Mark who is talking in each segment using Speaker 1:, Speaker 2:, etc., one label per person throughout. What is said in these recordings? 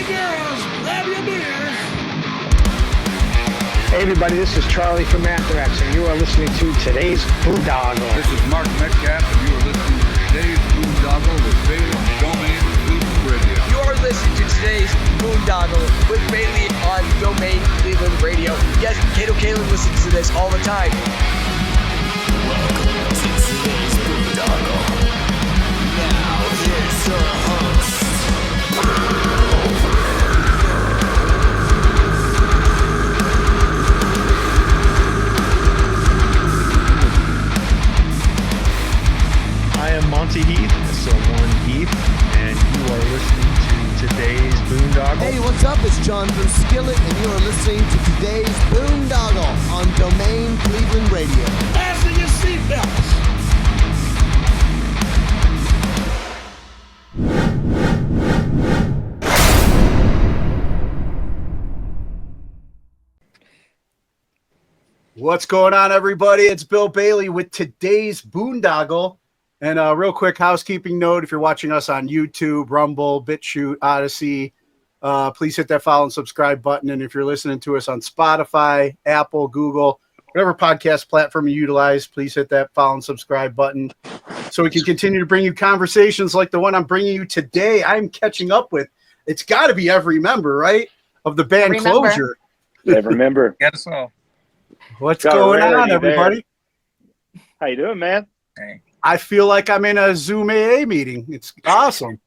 Speaker 1: girls, grab your beers.
Speaker 2: Hey everybody, this is Charlie from Anthrax, and you are listening to today's Boondoggle.
Speaker 3: This is Mark Metcalf, and you are listening to today's Boondoggle with Bailey on Domain Cleveland Radio.
Speaker 4: You are listening to today's Boondoggle with Bailey on Domain Cleveland Radio. Yes, Kato Kalin listens to this all the time.
Speaker 5: Welcome to today's Boondoggle. Now here's your host.
Speaker 6: I am Monty Heath, so one Heath, and you are listening to today's Boondoggle.
Speaker 7: Hey, what's up? It's John from Skillet, and you are listening to today's Boondoggle on Domain Cleveland Radio.
Speaker 1: Fasten your seatbelts.
Speaker 8: What's going on, everybody? It's Bill Bailey with today's Boondoggle. And a real quick housekeeping note, if you're watching us on YouTube, Rumble, BitChute, Odyssey, please hit that follow and subscribe button. And if you're listening to us on Spotify, Apple, Google, whatever podcast platform you utilize, please hit that follow and subscribe button so we can continue to bring you conversations like the one I'm bringing you today. I'm catching up with, it's got to be every member, right, of the band Clozure.
Speaker 9: Every member.
Speaker 10: Yes, so.
Speaker 8: What's going on, everybody?
Speaker 9: How you doing, man?
Speaker 10: Hey.
Speaker 8: I feel like I'm in a Zoom AA meeting. It's awesome.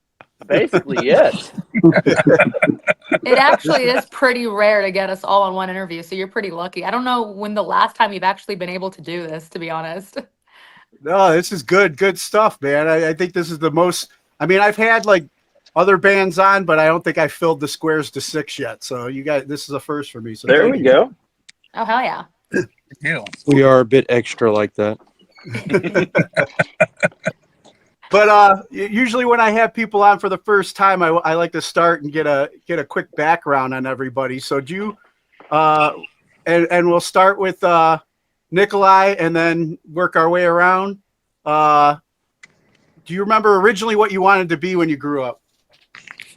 Speaker 9: Basically, yes.
Speaker 11: It actually is pretty rare to get us all on one interview, so you're pretty lucky. I don't know when the last time you've actually been able to do this, to be honest.
Speaker 8: No, this is good stuff, man. I think this is the most. I mean, I've had like other bands on, but I don't think I filled the squares to 6 yet. So you guys, this is a first for me. So
Speaker 9: there we go.
Speaker 11: Oh, hell yeah.
Speaker 6: We are a bit extra like that.
Speaker 8: But usually when I have people on for the first time, I like to start and get a quick background on everybody. So do you, and we'll start with Nikollaj and then work our way around. Do you remember originally what you wanted to be when you grew up?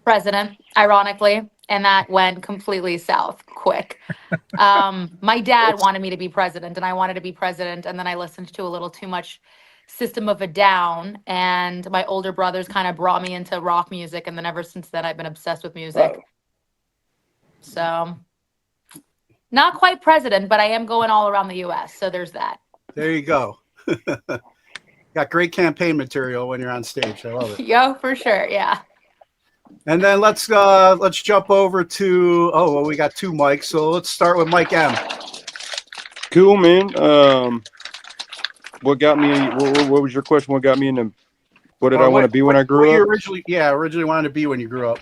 Speaker 11: President, ironically, and that went completely south quick. My dad wanted me to be president, and I wanted to be president, and then I listened to a little too much System of a Down, and my older brothers kind of brought me into rock music, and then ever since then I've been obsessed with music. So not quite president, but I am going all around the US, so there's that.
Speaker 8: There you go. Got great campaign material when you're on stage. I love it.
Speaker 11: Yo, for sure, yeah.
Speaker 8: And then let's jump over to we got 2 mics, so let's start with Mike M.
Speaker 6: Cool, man. What got me? What was your question? What got me into? What did I want to be when I grew up?
Speaker 8: Originally wanted to be when you grew up.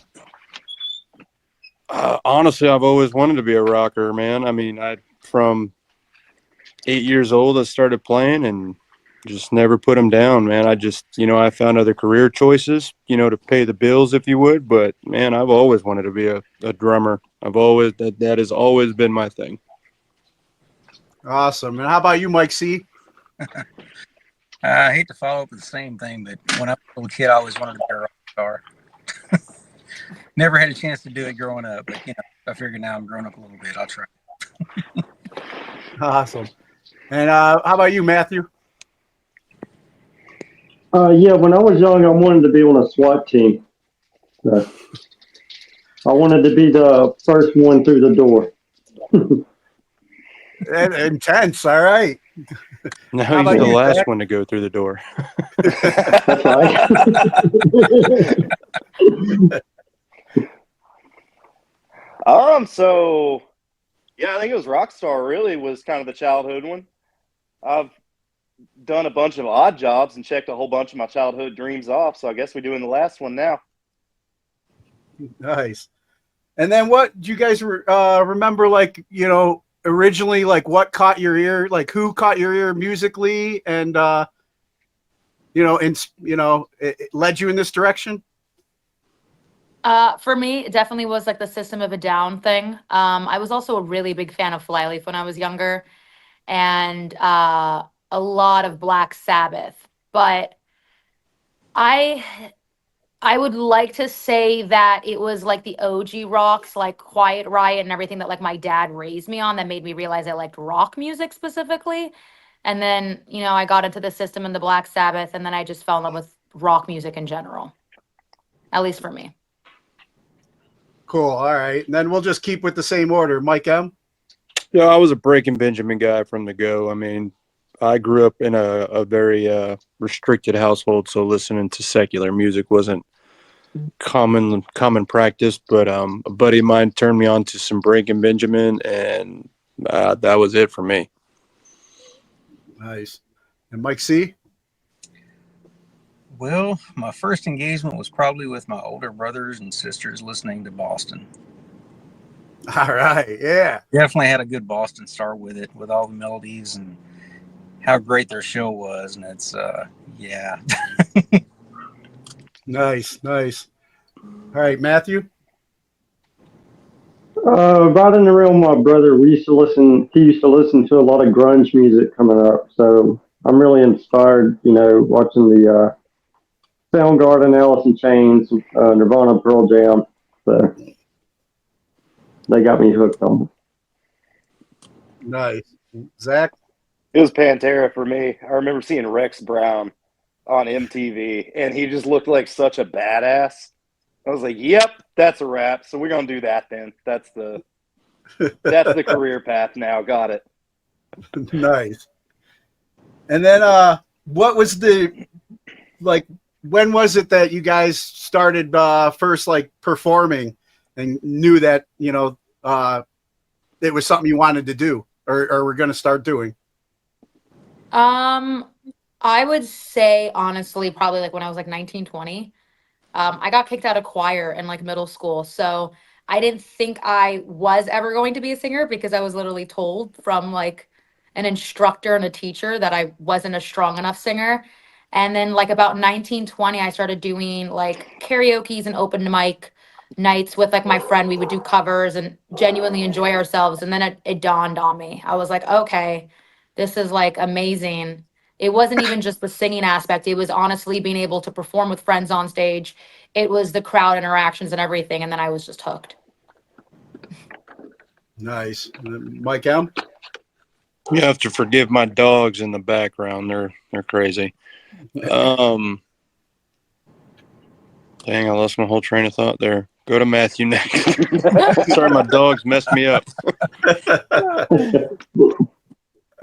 Speaker 6: Honestly, I've always wanted to be a rocker, man. I mean, from 8 years old, I started playing and just never put them down, man. I just, I found other career choices, to pay the bills, if you would. But man, I've always wanted to be a drummer. That has always been my thing.
Speaker 8: Awesome. And how about you, Mike C?
Speaker 10: I hate to follow up with the same thing, but when I was a little kid, I always wanted to be a rock star. Never had a chance to do it growing up, but I figured now I'm growing up a little bit. I'll try.
Speaker 8: Awesome. And how about you, Matthew?
Speaker 12: Yeah, when I was young, I wanted to be on a SWAT team. I wanted to be the first one through the door.
Speaker 8: Intense, all right.
Speaker 6: Now he's the last one to go through the door.
Speaker 12: That's
Speaker 9: right. So yeah, I think it was Rockstar really was kind of the childhood one. I've done a bunch of odd jobs and checked a whole bunch of my childhood dreams off, so I guess we're doing the last one now.
Speaker 8: Nice. And then what do you guys remember, like, originally, like, what caught your ear, like who caught your ear musically, and it led you in this direction?
Speaker 11: For me, it definitely was like the System of a Down thing. I was also a really big fan of Flyleaf when I was younger, and a lot of Black Sabbath. But I I would like to say that it was like the OG rocks, like Quiet Riot and everything that like my dad raised me on that made me realize I liked rock music specifically. And then, I got into the System and the Black Sabbath, and then I just fell in love with rock music in general, at least for me.
Speaker 8: Cool. All right. And then we'll just keep with the same order. Mike M.
Speaker 6: Yeah, I was a Breaking Benjamin guy from the go. I mean, I grew up in a very restricted household, so listening to secular music wasn't common practice. But a buddy of mine turned me on to some Breaking Benjamin, and that was it for me.
Speaker 8: Nice. And Mike C.
Speaker 10: Well, my first engagement was probably with my older brothers and sisters listening to Boston.
Speaker 8: All right. Yeah.
Speaker 10: Definitely had a good Boston start with it, with all the melodies and how great their show was. And it's, yeah.
Speaker 8: Nice. All right, Matthew.
Speaker 12: Right in the realm, my brother, he used to listen to a lot of grunge music coming up. So I'm really inspired, watching the Soundgarden, Alice in Chains, Nirvana, Pearl Jam. So they got me hooked on them.
Speaker 8: Nice. Zach?
Speaker 9: It was Pantera for me. I remember seeing Rex Brown on MTV, and he just looked like such a badass. I was like, yep, that's a wrap. So we're going to do that then. That's the career path now. Got it.
Speaker 8: Nice. And then what was when was it that you guys started first performing and knew that, it was something you wanted to do or were going to start doing?
Speaker 11: I would say honestly, probably when I was 19, 20. I got kicked out of choir in middle school. So I didn't think I was ever going to be a singer because I was literally told from an instructor and a teacher that I wasn't a strong enough singer. And then about 19, 20, I started doing karaoke's and open mic nights with my friend. We would do covers and genuinely enjoy ourselves. And then it dawned on me. I was like, okay, this is amazing. It wasn't even just the singing aspect. It was honestly being able to perform with friends on stage. It was the crowd interactions and everything. And then I was just hooked.
Speaker 8: Nice. Mike M?
Speaker 6: You have to forgive my dogs in the background. They're crazy. Dang, I lost my whole train of thought there. Go to Matthew next. Sorry, my dogs messed me up.
Speaker 8: All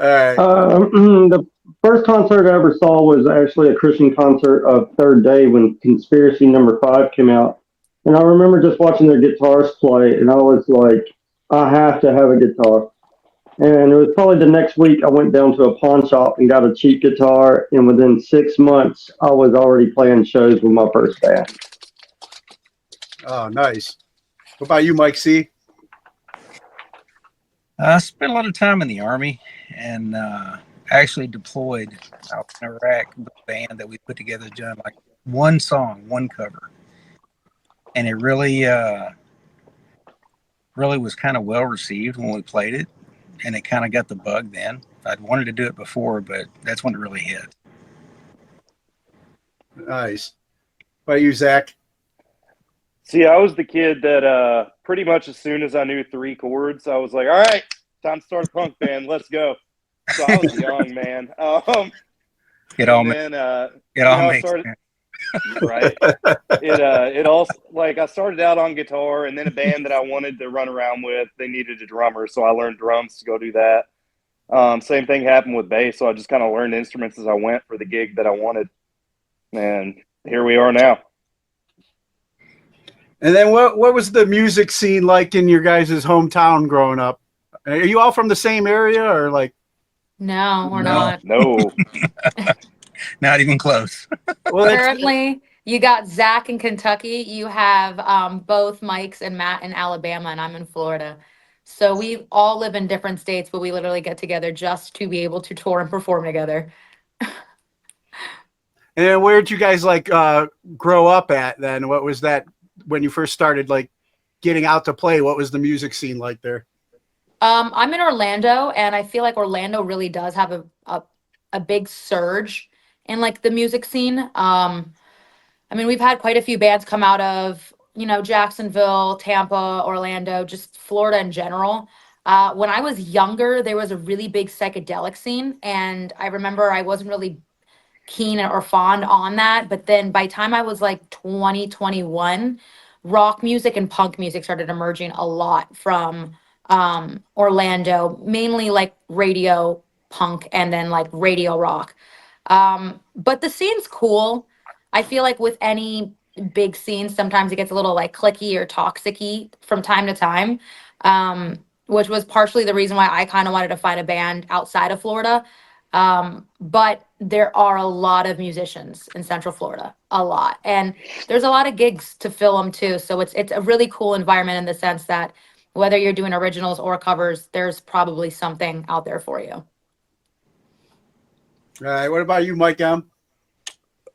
Speaker 8: right.
Speaker 12: The first concert I ever saw was actually a Christian concert of Third Day when Conspiracy #5 came out. And I remember just watching their guitarists play, and I was like, I have to have a guitar. And it was probably the next week I went down to a pawn shop and got a cheap guitar, and within 6 months, I was already playing shows with my first band.
Speaker 8: Oh, nice. What about you, Mike C?
Speaker 10: I spent a lot of time in the Army and actually deployed out in Iraq with a band that we put together, done one song, one cover. And it really was kind of well received when we played it. And it kind of got the bug then. I'd wanted to do it before, but that's when it really hit.
Speaker 8: Nice. What about you, Zach?
Speaker 9: See, I was the kid that pretty much as soon as I knew 3 chords, I was like, all right, time to start a punk band. Let's go. So I was young, man.
Speaker 10: It all makes sense.
Speaker 9: Right. It also I started out on guitar, and then a band that I wanted to run around with, they needed a drummer, so I learned drums to go do that. Same thing happened with bass, so I just kind of learned instruments as I went for the gig that I wanted, and here we are now.
Speaker 8: And then what was the music scene like in your guys' hometown growing up? Are you all from the same area or
Speaker 11: No, we're not.
Speaker 9: No.
Speaker 10: Not even close.
Speaker 8: Well,
Speaker 11: Currently, you got Zach in Kentucky. You have both Mike's and Matt in Alabama, and I'm in Florida. So we all live in different states, but we literally get together just to be able to tour and perform together.
Speaker 8: And where did you guys grow up at then? What was that when you first started getting out to play? What was the music scene like there?
Speaker 11: I'm in Orlando, and I feel like Orlando really does have a big surge in the music scene. I mean, we've had quite a few bands come out of, Jacksonville, Tampa, Orlando, just Florida in general. When I was younger, there was a really big psychedelic scene, and I remember I wasn't really keen or fond on that. But then by the time I was like 2021, rock music and punk music started emerging a lot from Orlando, mainly like radio punk and then like radio rock. But the scene's cool. I feel like with any big scene, sometimes it gets a little like clicky or toxicy from time to time, which was partially the reason why I kind of wanted to find a band outside of Florida. But there are a lot of musicians in Central Florida, a lot, and there's a lot of gigs to fill them too. So it's a really cool environment in the sense that whether you're doing originals or covers, there's probably something out there for you.
Speaker 8: All right. What about you, Mike M?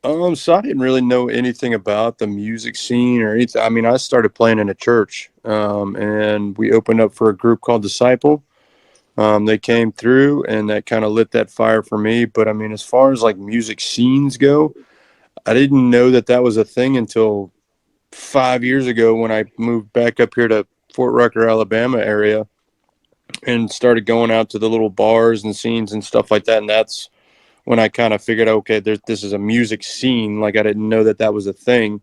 Speaker 6: So I didn't really know anything about the music scene or anything. I mean, I started playing in a church, and we opened up for a group called Disciple. They came through, and that kind of lit that fire for me. But I mean, as far as like music scenes go, I didn't know that was a thing until 5 years ago when I moved back up here to Fort Rucker, Alabama area, and started going out to the little bars and scenes and stuff like that. And that's when I kind of figured, okay, this is a music scene. Like I didn't know that was a thing.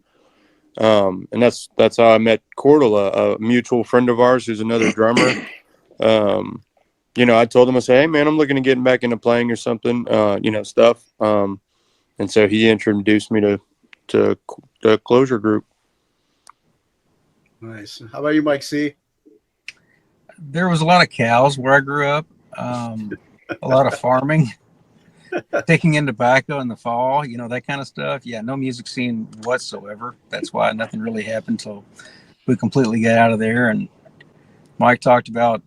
Speaker 6: And that's how I met Cordula, a mutual friend of ours who's another drummer. I told him, I said, hey man, I'm looking to get back into playing or something, stuff. And so he introduced me to the Clozure group.
Speaker 8: Nice. How about you, Mike C?
Speaker 10: There was a lot of cows where I grew up. A lot of farming. Taking in tobacco in the fall, that kind of stuff. Yeah, no music scene whatsoever. That's why nothing really happened until we completely got out of there. And Mike talked about,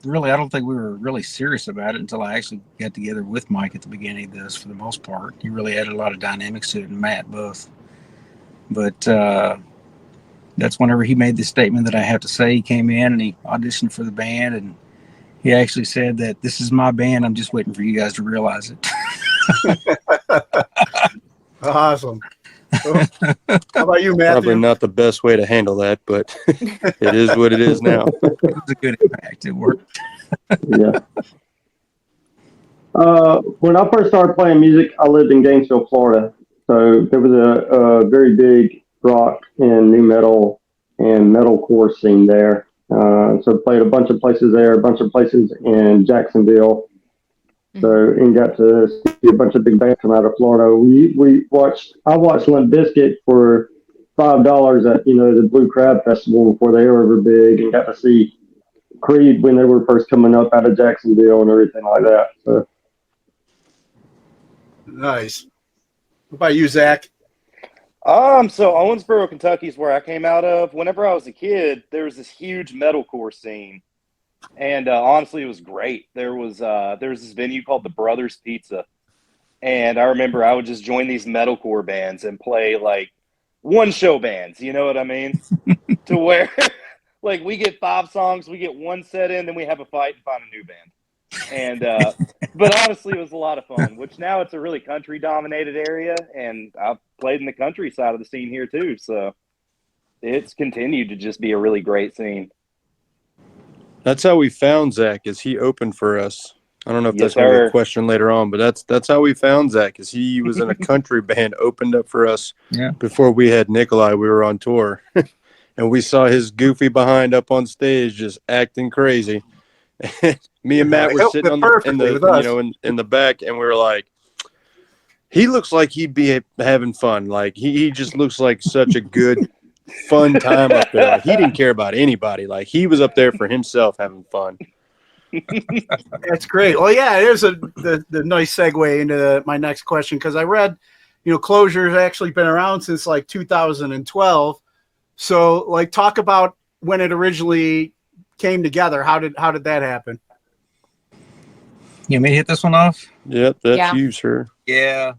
Speaker 10: really, I don't think we were really serious about it until I actually got together with Mike at the beginning of this, for the most part. He really added a lot of dynamics to it, and Matt both. But that's whenever he made the statement that I have to say. He came in and he auditioned for the band, and he actually said that this is my band. I'm just waiting for you guys to realize it.
Speaker 8: Awesome. How about you, Matthew?
Speaker 6: Probably not the best way to handle that, but it is what it is now.
Speaker 10: It was a good impact. It worked.
Speaker 12: Yeah. When I first started playing music, I lived in Gainesville, Florida. So there was a very big rock and new metal and metalcore scene there. So played a bunch of places there, a bunch of places in Jacksonville. So, and got to see a bunch of big bands come out of Florida. I watched Limp Bizkit for $5 at, the Blue Crab Festival before they were ever big, and got to see Creed when they were first coming up out of Jacksonville and everything like that. So.
Speaker 8: Nice. What about you, Zach?
Speaker 9: So Owensboro, Kentucky is where I came out of. Whenever I was a kid, there was this huge metalcore scene. And honestly, it was great. There was this venue called the Brothers Pizza, and I remember I would just join these metalcore bands and play like one show bands. You know what I mean? To where like we get 5 songs, we get one set in, then we have a fight and find a new band. And but honestly, it was a lot of fun. Which now it's a really country dominated area, and I've played in the country side of the scene here too. So it's continued to just be a really great scene.
Speaker 6: That's how we found Zach, is he opened for us. I don't know if that's
Speaker 9: Yes,
Speaker 6: going to be a question later on, but that's how we found Zach, is he was in a country band, opened up for us before we had Nikollaj. We were on tour, and we saw his goofy behind up on stage just acting crazy. Me and Matt were sitting in the back, and we were like, he looks like he'd be having fun. Like he just looks like such a good fun time up there. Like, he didn't care about anybody. Like he was up there for himself having fun.
Speaker 8: That's great. Well, yeah, there's the nice segue into my next question, because I read, Clozure has actually been around since like 2012. So, like, talk about when it originally came together. How did that happen?
Speaker 10: You want me to hit this one off?
Speaker 6: Yep, that's you, sir.
Speaker 10: Yeah.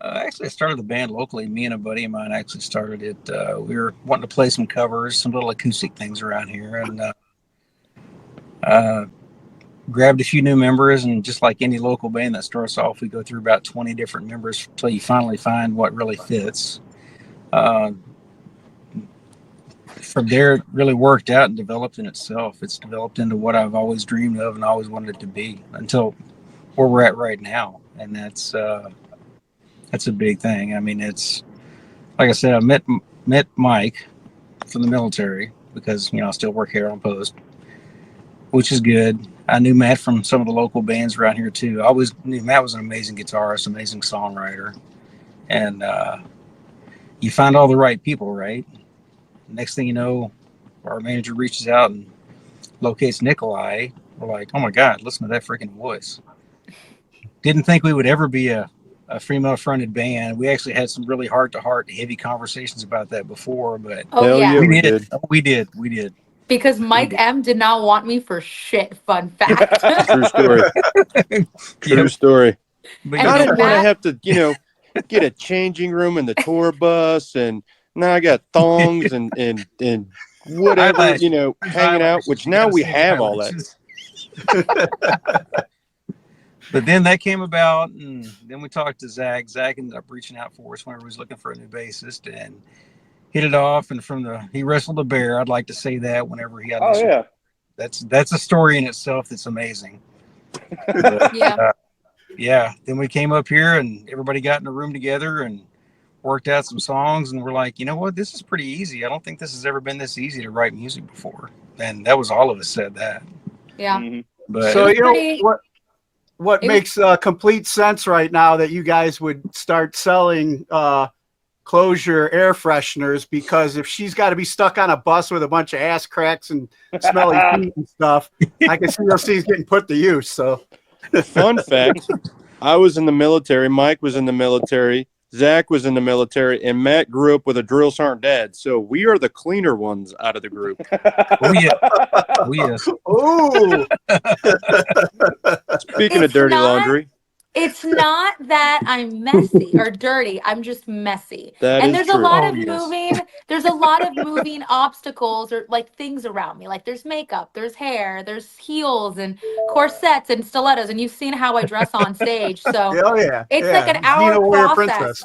Speaker 10: Actually, I started the band locally. Me and a buddy of mine actually started it. We were wanting to play some covers, some little acoustic things around here, and grabbed a few new members. And just like any local band that starts off, we go through about 20 different members until you finally find what really fits. Uh, from there, it really worked out and developed in itself. It's developed into what I've always dreamed of and always wanted it to be until where we're at right now, and that's a big thing. I mean, it's like I said, I met Mike from the military because I still work here on post, which is good. I knew Matt from some of the local bands around here too. I always knew Matt was an amazing guitarist, amazing songwriter, and you find all the right people, right? Next thing you know, our manager reaches out and locates Nikollaj. We're like, oh my God, listen to that freaking voice. Didn't think we would ever be a female fronted band. We actually had some really heart to heart, heavy conversations about that before, but we did.
Speaker 11: Because Mike M did not want me for shit. Fun fact.
Speaker 6: True story. True story. But I didn't want to have to, get a changing room in the tour bus, and now I got thongs and whatever, hanging out, which now we have all that.
Speaker 10: But then that came about, and then we talked to Zack. Zack ended up reaching out for us whenever he was looking for a new bassist, and hit it off. And he wrestled a bear. I'd like to say that whenever he had that's a story in itself that's amazing. But, then we came up here and everybody got in a room together and worked out some songs, and we're like, you know what, this is pretty easy. I don't think this has ever been this easy to write music before. And that was all of us said that.
Speaker 11: Yeah.
Speaker 10: But
Speaker 8: so what makes complete sense right now that you guys would start selling Clozure air fresheners, because if she's got to be stuck on a bus with a bunch of ass cracks and smelly feet and stuff, I can see those things getting put to use. So,
Speaker 6: fun fact, I was in the military. Mike was in the military. Zack was in the military, and Matt grew up with a drill sergeant dad. So we are the cleaner ones out of the group.
Speaker 10: Oh yes.
Speaker 8: Ooh.
Speaker 6: Speaking of dirty laundry.
Speaker 11: It's not that I'm messy or dirty. I'm just messy.
Speaker 6: And
Speaker 11: there's a lot of moving. There's a lot of moving obstacles or like things around me. Like there's makeup, there's hair, there's heels and corsets and stilettos. And you've seen how I dress on stage. So it's like an hour process.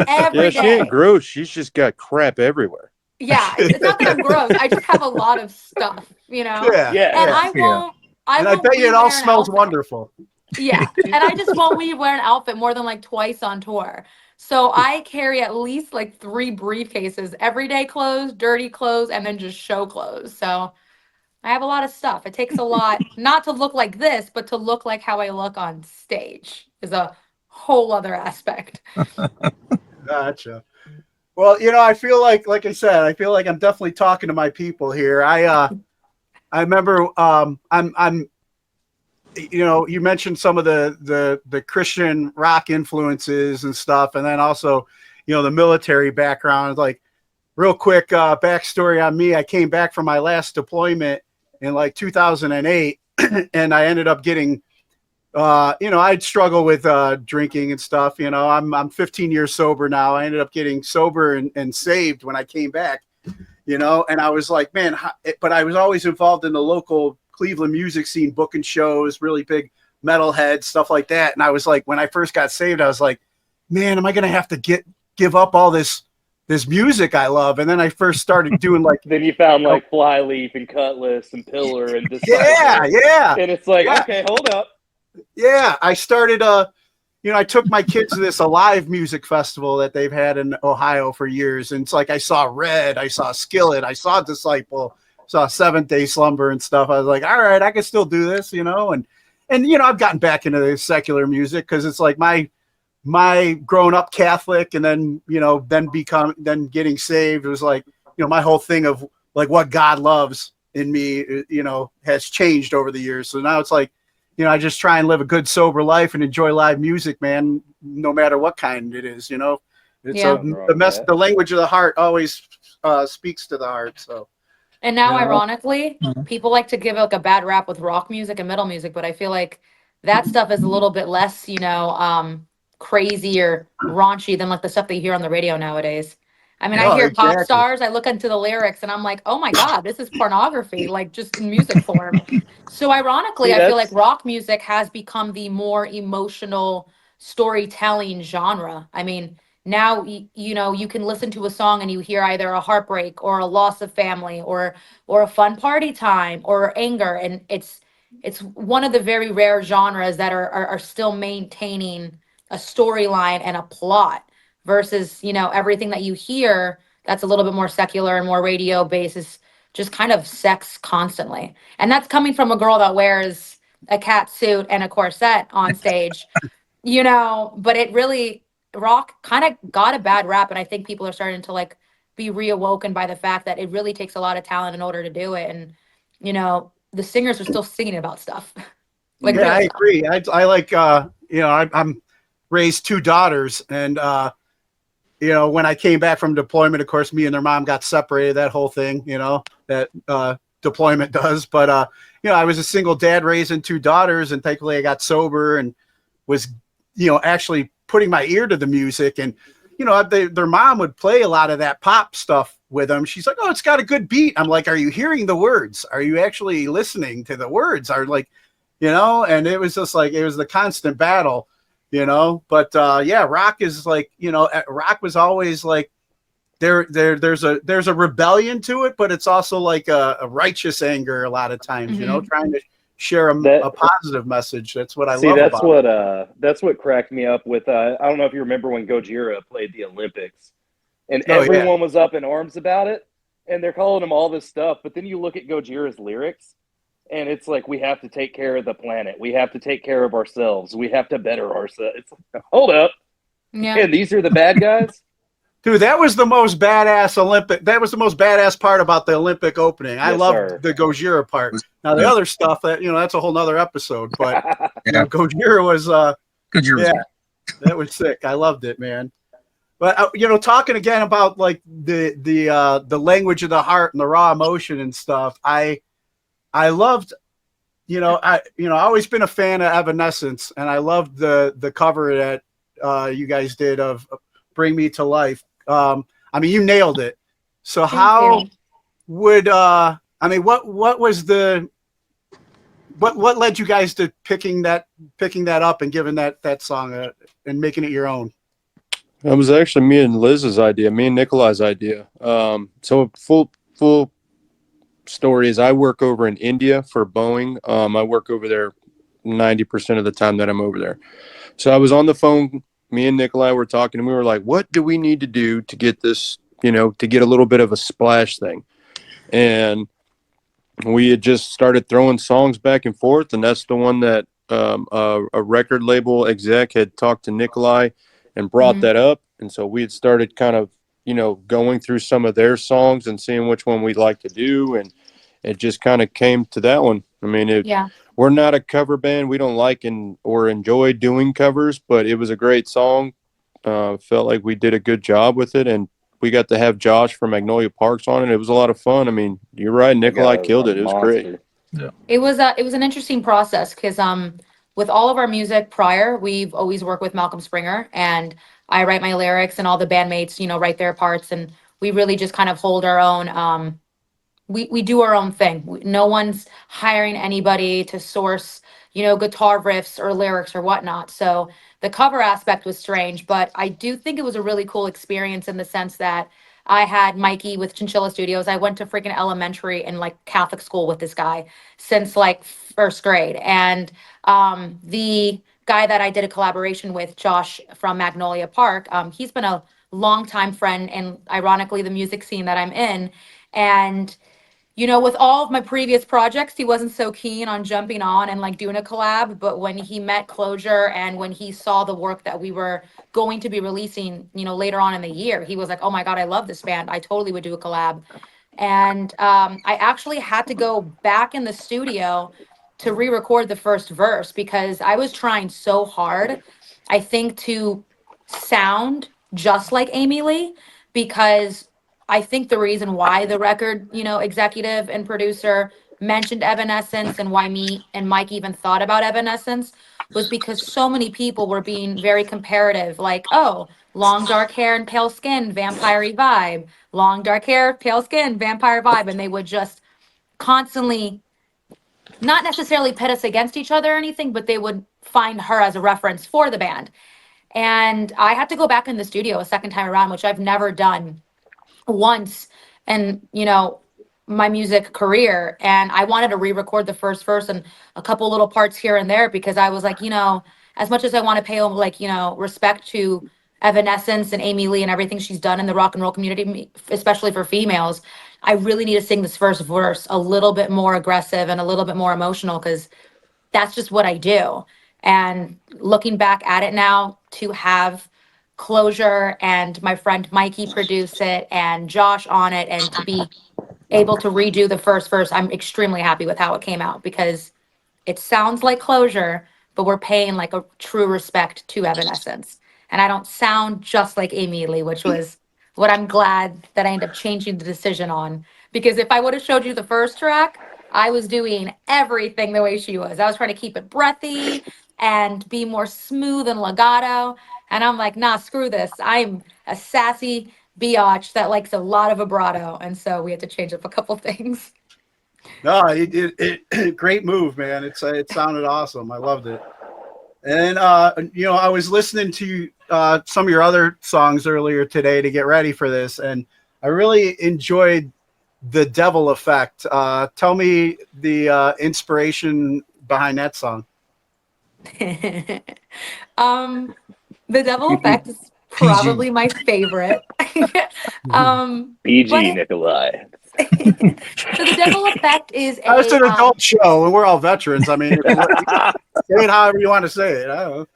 Speaker 11: Every day.
Speaker 6: She ain't gross. She's just got crap everywhere.
Speaker 11: Yeah, it's not that I'm gross. I just have a lot of stuff, I won't.
Speaker 8: I bet you it all smells wonderful.
Speaker 11: Yeah, and I just won't wear an outfit more than like twice on tour. So I carry at least like 3 briefcases, everyday clothes, dirty clothes, and then just show clothes. So I have a lot of stuff. It takes a lot not to look like this, but to look like how I look on stage is a whole other aspect.
Speaker 8: Gotcha. Well, I feel like I said, I feel like I'm definitely talking to my people here. I remember I'm you mentioned some of the Christian rock influences and stuff, and then also, the military background. Like, real quick backstory on me: I came back from my last deployment in like 2008, and I ended up getting, I'd struggle with drinking and stuff. I'm 15 years sober now. I ended up getting sober and saved when I came back. And I was like, man, but I was always involved in the local Cleveland music scene, booking shows, really big metalhead stuff like that. And I was like, when I first got saved, I was like, man, am I going to have to give up all this music I love? And then I first started doing like,
Speaker 9: then you found like Flyleaf and Cutlass and Pillar and Disciple.
Speaker 8: Yeah.
Speaker 9: And it's like, okay, hold up.
Speaker 8: Yeah. I started, I took my kids to this Alive music festival that they've had in Ohio for years. And it's like, I saw Red, I saw Skillet, I saw Disciple, saw Seventh Day Slumber and stuff. I was like, all right, I can still do this, and I've gotten back into the secular music because it's like my growing up Catholic and then, then getting saved. It was like, my whole thing of like what God loves in me, has changed over the years. So now it's like, I just try and live a good sober life and enjoy live music, man, no matter what kind it is, It's the language of the heart always speaks to the heart. So.
Speaker 11: And now, ironically, people like to give like a bad rap with rock music and metal music, but I feel like that stuff is a little bit less, crazy or raunchy than like the stuff that you hear on the radio nowadays. I mean, I hear pop stars, I look into the lyrics and I'm like, oh my God, this is pornography, like just in music form. So ironically, I feel like rock music has become the more emotional storytelling genre. I mean, now you know, you can listen to a song and you hear either a heartbreak or a loss of family or a fun party time or anger, and it's one of the very rare genres that are still maintaining a storyline and a plot versus, you know, everything that you hear that's a little bit more secular and more radio based is just kind of sex constantly. And that's coming from a girl that wears a cat suit and a corset on stage, you know, but it really, rock kind of got a bad rap. And I think people are starting to like be reawoken by the fact that it really takes a lot of talent in order to do it. And, you know, the singers are still singing about stuff. Like
Speaker 8: yeah,
Speaker 11: real
Speaker 8: I
Speaker 11: stuff.
Speaker 8: agree. I like, you know, I'm raised two daughters, and you know, when I came back from deployment, of course, me and their mom got separated. That whole thing, you know, that deployment does. But you know, I was a single dad raising two daughters, and thankfully I got sober and was, you know, actually putting my ear to the music. And you know, their mom would play a lot of that pop stuff with them. She's like, "Oh, it's got a good beat." I'm like, "Are you hearing the words? Are you actually listening to the words?" Are like, you know, and it was just like, it was the constant battle, you know. But yeah, rock is like, you know, rock was always like, there's a rebellion to it, but it's also like a righteous anger a lot of times, you know, trying to share a positive message. That's what I love about it.
Speaker 9: That's what cracked me up with I don't know if you remember when Gojira played the Olympics, and
Speaker 8: Oh, yeah.
Speaker 9: everyone was up in arms about it, and they're calling him all this stuff, but then you look at Gojira's lyrics, and it's like, we have to take care of the planet, we have to take care of ourselves, we have to better ourselves. It's like, hold up,
Speaker 11: Yeah.
Speaker 9: and these are the bad guys.
Speaker 8: Dude, that was the most badass Olympic. That was the most badass part about the Olympic opening. I
Speaker 9: Yes,
Speaker 8: loved
Speaker 9: sir.
Speaker 8: the Gojira part. Now the other stuff, that, you know, that's a whole nother episode. But you know, Gojira was, yeah, that was sick. I loved it, man. But you know, talking again about like the language of the heart and the raw emotion and stuff. I loved, I always been a fan of Evanescence, and I loved the cover that you guys did of "Bring Me to Life." I mean, you nailed it. So how would I mean, what was what led you guys to picking that up and giving that song and making it your own?
Speaker 6: That was actually me and Liz's idea, me and Nikollaj's idea. So full story is I work over in India for Boeing. I work over there 90% of the time that I'm over there. So I was on the phone, me and Nikollaj were talking, and we were like, what do we need to do to get this, to get a little bit of a splash thing? And we had just started throwing songs back and forth, and that's the one that a record label exec had talked to Nikollaj and brought that up. And so we had started kind of, going through some of their songs and seeing which one we'd like to do. And it just kind of came to that one. I mean, we're not a cover band. We don't like or enjoy doing covers, but it was a great song. Felt like we did a good job with it. And we got to have Josh from Magnolia Parks on it. It was a lot of fun. I mean, you're right. Nikollaj killed it. It was great.
Speaker 11: Yeah. It was an interesting process because with all of our music prior, we've always worked with Malcom Springer, and I write my lyrics and all the bandmates, write their parts, and we really just kind of hold our own. We do our own thing. No one's hiring anybody to source, guitar riffs or lyrics or whatnot. So the cover aspect was strange, but I do think it was a really cool experience in the sense that I had Mikey with Chinchilla Studios. I went to freaking elementary and like Catholic school with this guy since like first grade. And the guy that I did a collaboration with, Josh from Magnolia Park, he's been a longtime friend and ironically the music scene that I'm in. And with all of my previous projects, he wasn't so keen on jumping on and like doing a collab. But when he met Clozure and when he saw the work that we were going to be releasing, later on in the year, he was like, oh my God, I love this band. I totally would do a collab. And I actually had to go back in the studio to re-record the first verse because I was trying so hard, I think, to sound just like Amy Lee, because I think the reason why the record, executive and producer mentioned Evanescence and why me and Mike even thought about Evanescence was because so many people were being very comparative, like, oh, long dark hair and pale skin, vampire-y vibe, long dark hair, pale skin, vampire vibe, and they would just constantly not necessarily pit us against each other or anything, but they would find her as a reference for the band. And I had to go back in the studio a second time around, which I've never done once. And, my music career, and I wanted to re-record the first verse and a couple little parts here and there because I was like, as much as I want to pay like, respect to Evanescence and Amy Lee and everything she's done in the rock and roll community, especially for females, I really need to sing this first verse a little bit more aggressive and a little bit more emotional because that's just what I do. And looking back at it now, to have Clozure and my friend Mikey produce it and Josh on it, and to be able to redo the first verse, I'm extremely happy with how it came out because it sounds like Clozure, but we're paying like a true respect to Evanescence. And I don't sound just like Amy Lee, which was what I'm glad that I ended up changing the decision on. Because if I would have showed you the first track, I was doing everything the way she was. I was trying to keep it breathy and be more smooth and legato. And I'm like, nah, screw this. I'm a sassy biatch that likes a lot of vibrato. And so we had to change up a couple things.
Speaker 8: No, it great move, man. It sounded awesome. I loved it. And I was listening to some of your other songs earlier today to get ready for this, and I really enjoyed the Devil Effect. Tell me the inspiration behind that song.
Speaker 11: The Devil Effect is probably my favorite.
Speaker 9: PG, Nikollaj.
Speaker 11: So the Devil Effect is
Speaker 8: It's an adult show, and we're all veterans. I mean, say it however you want to say it. I don't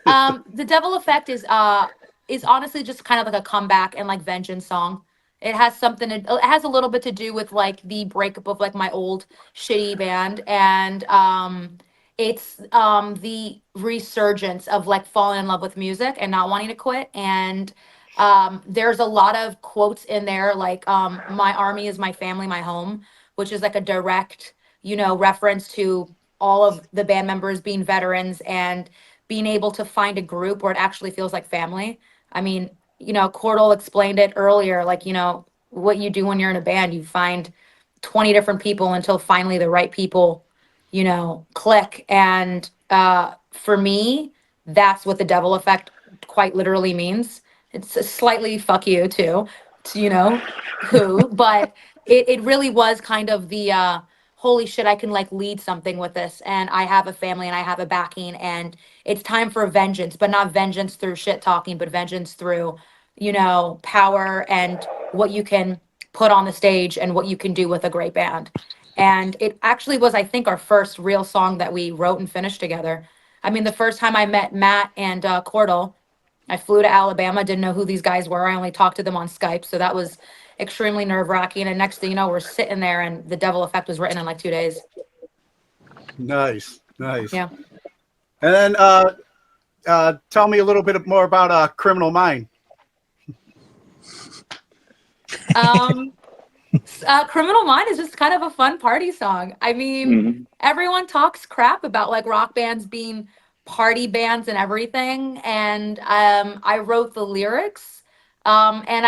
Speaker 11: know. The Devil Effect is honestly just kind of like a comeback and like vengeance song. It has it has a little bit to do with like the breakup of like my old shitty band, and it's the resurgence of like falling in love with music and not wanting to quit. And there's a lot of quotes in there like my army is my family, my home, which is like a direct, reference to all of the band members being veterans and being able to find a group where it actually feels like family. I mean, Cordell explained it earlier, like, what you do when you're in a band, you find 20 different people until finally the right people, click. And for me, that's what the Devil Effect quite literally means. It's a slightly fuck you to who, but it really was kind of the holy shit, I can like lead something with this, and I have a family and I have a backing, and it's time for vengeance, but not vengeance through shit talking, but vengeance through, power and what you can put on the stage and what you can do with a great band. And it actually was, I think, our first real song that we wrote and finished together. I mean, the first time I met Matt and Cordell, I flew to Alabama, didn't know who these guys were. I only talked to them on Skype. So that was extremely nerve-wracking. And next thing you know, we're sitting there and the Devil Effect was written in like 2 days.
Speaker 8: Nice.
Speaker 11: Yeah.
Speaker 8: And then tell me a little bit more about Criminal Mind.
Speaker 11: Criminal Mind is just kind of a fun party song. I mean, everyone talks crap about like rock bands being party bands and everything, and I wrote the lyrics, and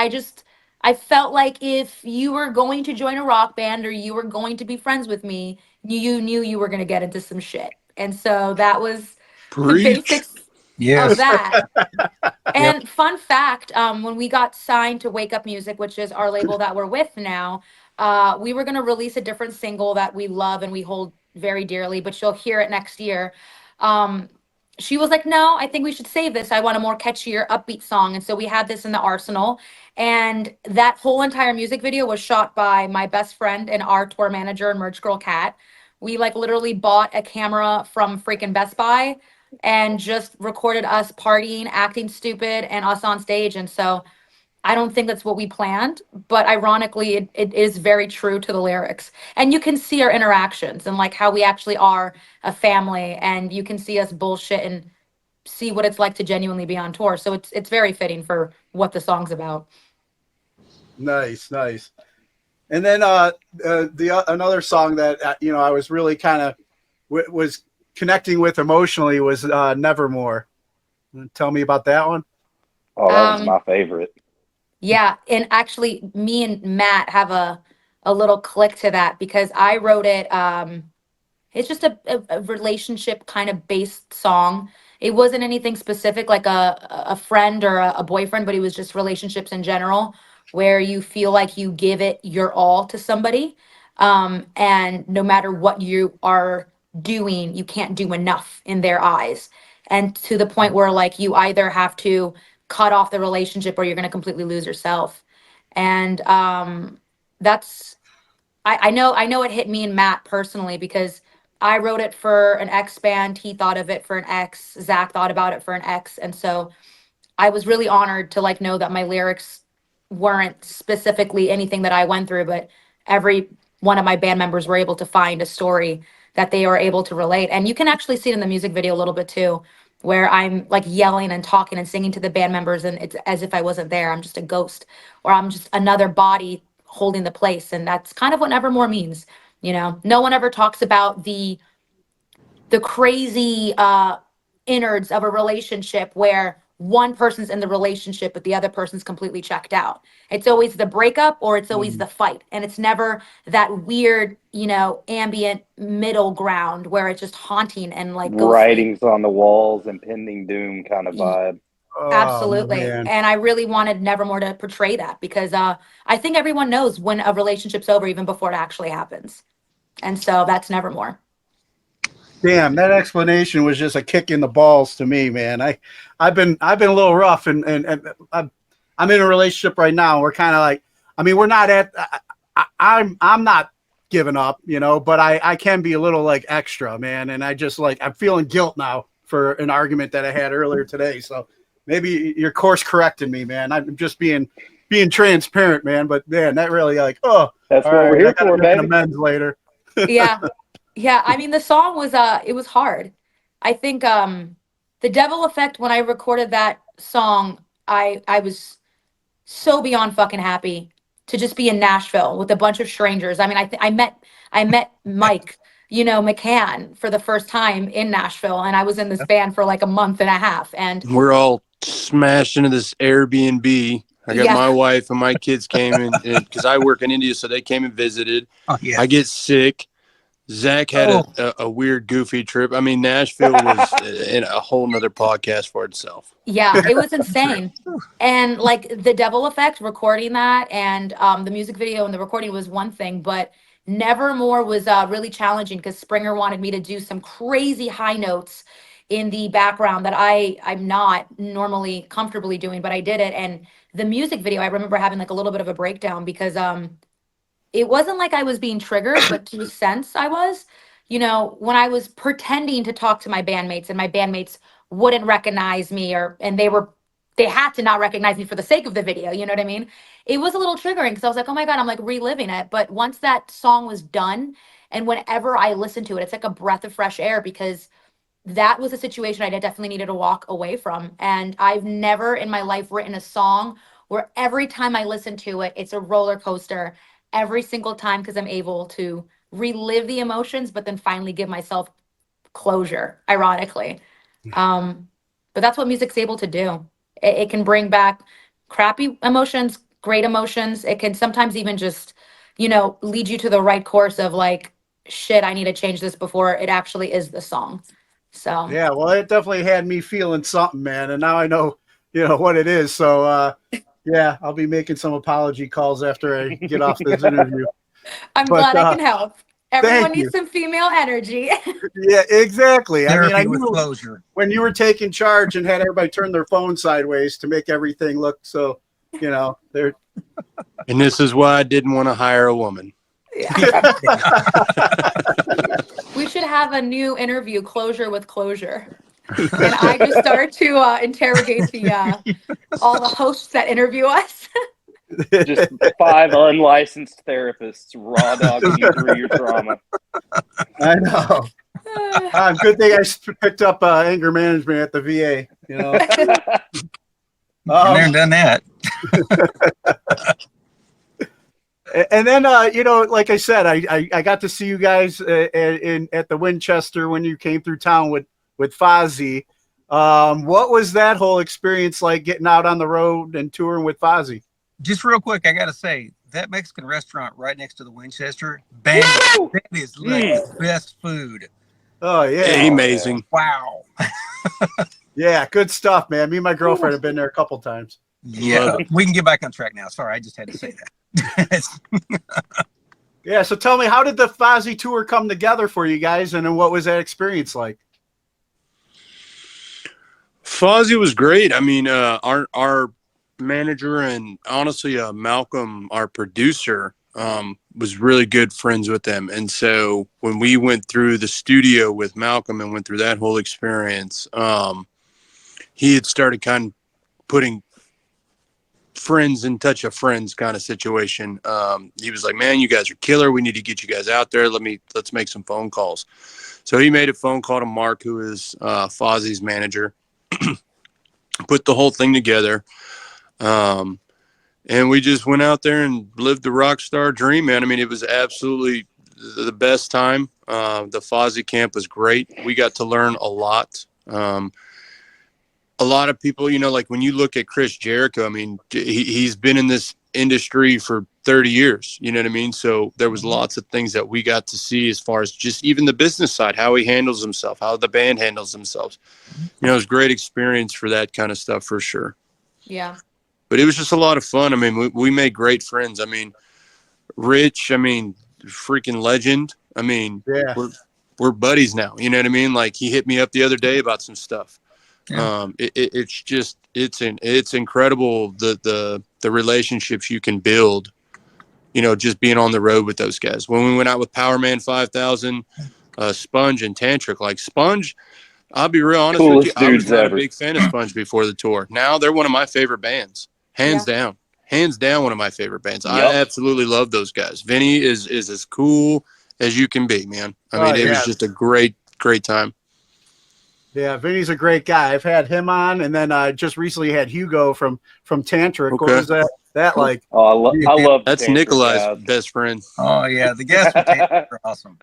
Speaker 11: I felt like if you were going to join a rock band or you were going to be friends with me, you knew you were going to get into some shit. And so that was the basics of that. And fun fact, when we got signed to Wake Up Music, which is our label that we're with now, we were going to release a different single that we love and we hold very dearly, but you'll hear it next year. She was like, no, I think we should save this. I want a more catchier, upbeat song. And so we had this in the arsenal. And that whole entire music video was shot by my best friend and our tour manager and merch girl, Kat. We like literally bought a camera from freaking Best Buy and just recorded us partying, acting stupid, and us on stage. And so I don't think that's what we planned, but ironically, it is very true to the lyrics. And you can see our interactions and like how we actually are a family, and you can see us bullshit and see what it's like to genuinely be on tour. So it's very fitting for what the song's about.
Speaker 8: Nice. And then another song that I was really kind of was connecting with emotionally was Nevermore. Tell me about that one.
Speaker 9: Oh, that was my favorite.
Speaker 11: Yeah, and actually me and Matt have a little click to that because I wrote it. It's just a relationship kind of based song. It wasn't anything specific like a friend or a boyfriend, but it was just relationships in general where you feel like you give it your all to somebody. And no matter what you are doing, you can't do enough in their eyes. And to the point where like you either have to cut off the relationship or you're going to completely lose yourself. And that's I know it hit me and Matt personally because I wrote it for an ex band. He thought of it for an ex. Zach thought about it for an ex. And so I was really honored to like know that my lyrics weren't specifically anything that I went through, but every one of my band members were able to find a story that they were able to relate. And you can actually see it in the music video a little bit too, where I'm like yelling and talking and singing to the band members, and it's as if I wasn't there. I'm just a ghost, or I'm just another body holding the place. And that's kind of what Nevermore means. You know, no one ever talks about the crazy innards of a relationship where one person's in the relationship but the other person's completely checked out. It's always the breakup or it's always the fight, and it's never that weird, you know, ambient middle ground where it's just haunting and like ghostly.
Speaker 9: Writings on the walls, impending doom kind of vibe.
Speaker 11: Absolutely.
Speaker 8: man.
Speaker 11: And I really wanted Nevermore to portray that because I think everyone knows when a relationship's over even before it actually happens. And so that's Nevermore.
Speaker 8: Damn, that explanation was just a kick in the balls to me, man. I've been a little rough, and I'm in a relationship right now. We're kind of like, I mean, we're not at. I'm not giving up, you know, but I can be a little like extra, man. And I just like I'm feeling guilt now for an argument that I had earlier today. So maybe you're course correcting me, man. I'm just being transparent, man. But man, that really like
Speaker 9: that's what we're here for, baby.
Speaker 8: Amends later.
Speaker 11: Yeah. Yeah, I mean the song was it was hard. I think the Devil Effect, when I recorded that song, I was so beyond fucking happy to just be in Nashville with a bunch of strangers. I mean, I met Mike, you know, McCann for the first time in Nashville, and I was in this band for like a month and a half, and
Speaker 6: we're all smashed into this Airbnb. I got my wife and my kids came in because I work in India, so they came and visited.
Speaker 10: Oh, yeah.
Speaker 6: I get sick. Zach had a weird, goofy trip. I mean, Nashville was in a whole nother podcast for itself.
Speaker 11: Yeah, it was insane. And like the Devil Effect, recording that and the music video and the recording was one thing, but Nevermore was really challenging because Springer wanted me to do some crazy high notes in the background that I'm not normally comfortably doing, but I did it. And the music video, I remember having like a little bit of a breakdown because it wasn't like I was being triggered, but to a sense I was, you know, when I was pretending to talk to my bandmates and my bandmates wouldn't recognize me and they had to not recognize me for the sake of the video. You know what I mean? It was a little triggering because I was like, oh my God, I'm like reliving it. But once that song was done and whenever I listen to it, it's like a breath of fresh air because that was a situation I definitely needed to walk away from. And I've never in my life written a song where every time I listen to it, it's a roller coaster every single time because I'm able to relive the emotions, but then finally give myself closure, ironically. But that's what music's able to do. It can bring back crappy emotions, great emotions. It can sometimes even just, you know, lead you to the right course of like, shit, I need to change this before it actually is the song. So
Speaker 8: yeah, well, it definitely had me feeling something, man. And now I know, you know, what it is. So yeah, I'll be making some apology calls after I get off this interview.
Speaker 11: I'm glad I can help. Everyone needs some female energy.
Speaker 8: Yeah, exactly.
Speaker 10: Therapy
Speaker 8: I mean, I
Speaker 10: with
Speaker 8: knew
Speaker 10: Clozure.
Speaker 8: when you were taking charge and had everybody turn their phone sideways to make everything look so, you know, they're.
Speaker 6: And this is why I didn't want to hire a woman.
Speaker 11: Yeah. We should have a new interview, Clozure with Clozure. And I just start to interrogate all the hosts that interview us.
Speaker 9: Just 5 unlicensed therapists raw dogging you through your trauma.
Speaker 8: I know. Good thing I picked up anger management at the VA. You know,
Speaker 10: never done that.
Speaker 8: And then, you know, like I said, I got to see you guys at the Winchester when you came through town with Fozzy. What was that whole experience like getting out on the road and touring with Fozzy?
Speaker 10: Just real quick, I got to say, that Mexican restaurant right next to the Winchester, bang, that is like the best food
Speaker 8: Oh yeah.
Speaker 6: Amazing.
Speaker 10: Wow.
Speaker 8: Yeah, good stuff, man. Me and my girlfriend have been there a couple times.
Speaker 10: Yeah, we can get back on track now. Sorry, I just had to say that.
Speaker 8: Yeah, so tell me, how did the Fozzy tour come together for you guys, and then what was that experience like?
Speaker 6: Fozzy was great. I mean, our manager and honestly, Malcolm, our producer, was really good friends with them. And so when we went through the studio with Malcolm and went through that whole experience, he had started kind of putting friends in touch of friends kind of situation. He was like, man, you guys are killer. We need to get you guys out there. Let's make some phone calls. So he made a phone call to Mark, who is Fozzy's manager, put the whole thing together. And we just went out there and lived the rock star dream, man. I mean, it was absolutely the best time. The Fozzy camp was great. We got to learn a lot. A lot of people, like when you look at Chris Jericho, I mean, he's been in this industry for 30 years, you know what I mean? So there was lots of things that we got to see as far as just even the business side, how he handles himself, how the band handles themselves. It was a great experience for that kind of stuff for sure.
Speaker 11: Yeah.
Speaker 6: But it was just a lot of fun. I mean, we made great friends. I mean, Rich, freaking legend. I mean,
Speaker 8: yeah.
Speaker 6: we're buddies now, you know what I mean? Like he hit me up the other day about some stuff. Yeah. It's incredible the relationships you can build, just being on the road with those guys. When we went out with Power Man 5000, Sponge and Tantric, like Sponge, I'll be real honest with you, I was not a big fan of Sponge before the tour. Now they're one of my favorite bands, hands down one of my favorite bands. Yep. I absolutely love those guys. Vinny is as cool as you can be, man. I mean, it was just a great time.
Speaker 8: Yeah, Vinny's a great guy. I've had him on, and then just recently had Hugo from Tantric. Okay. What was that like?
Speaker 9: Oh, I love
Speaker 6: that's
Speaker 9: Tantric,
Speaker 6: Nikollaj's best friend.
Speaker 10: Oh yeah, the guests from Tantric are awesome.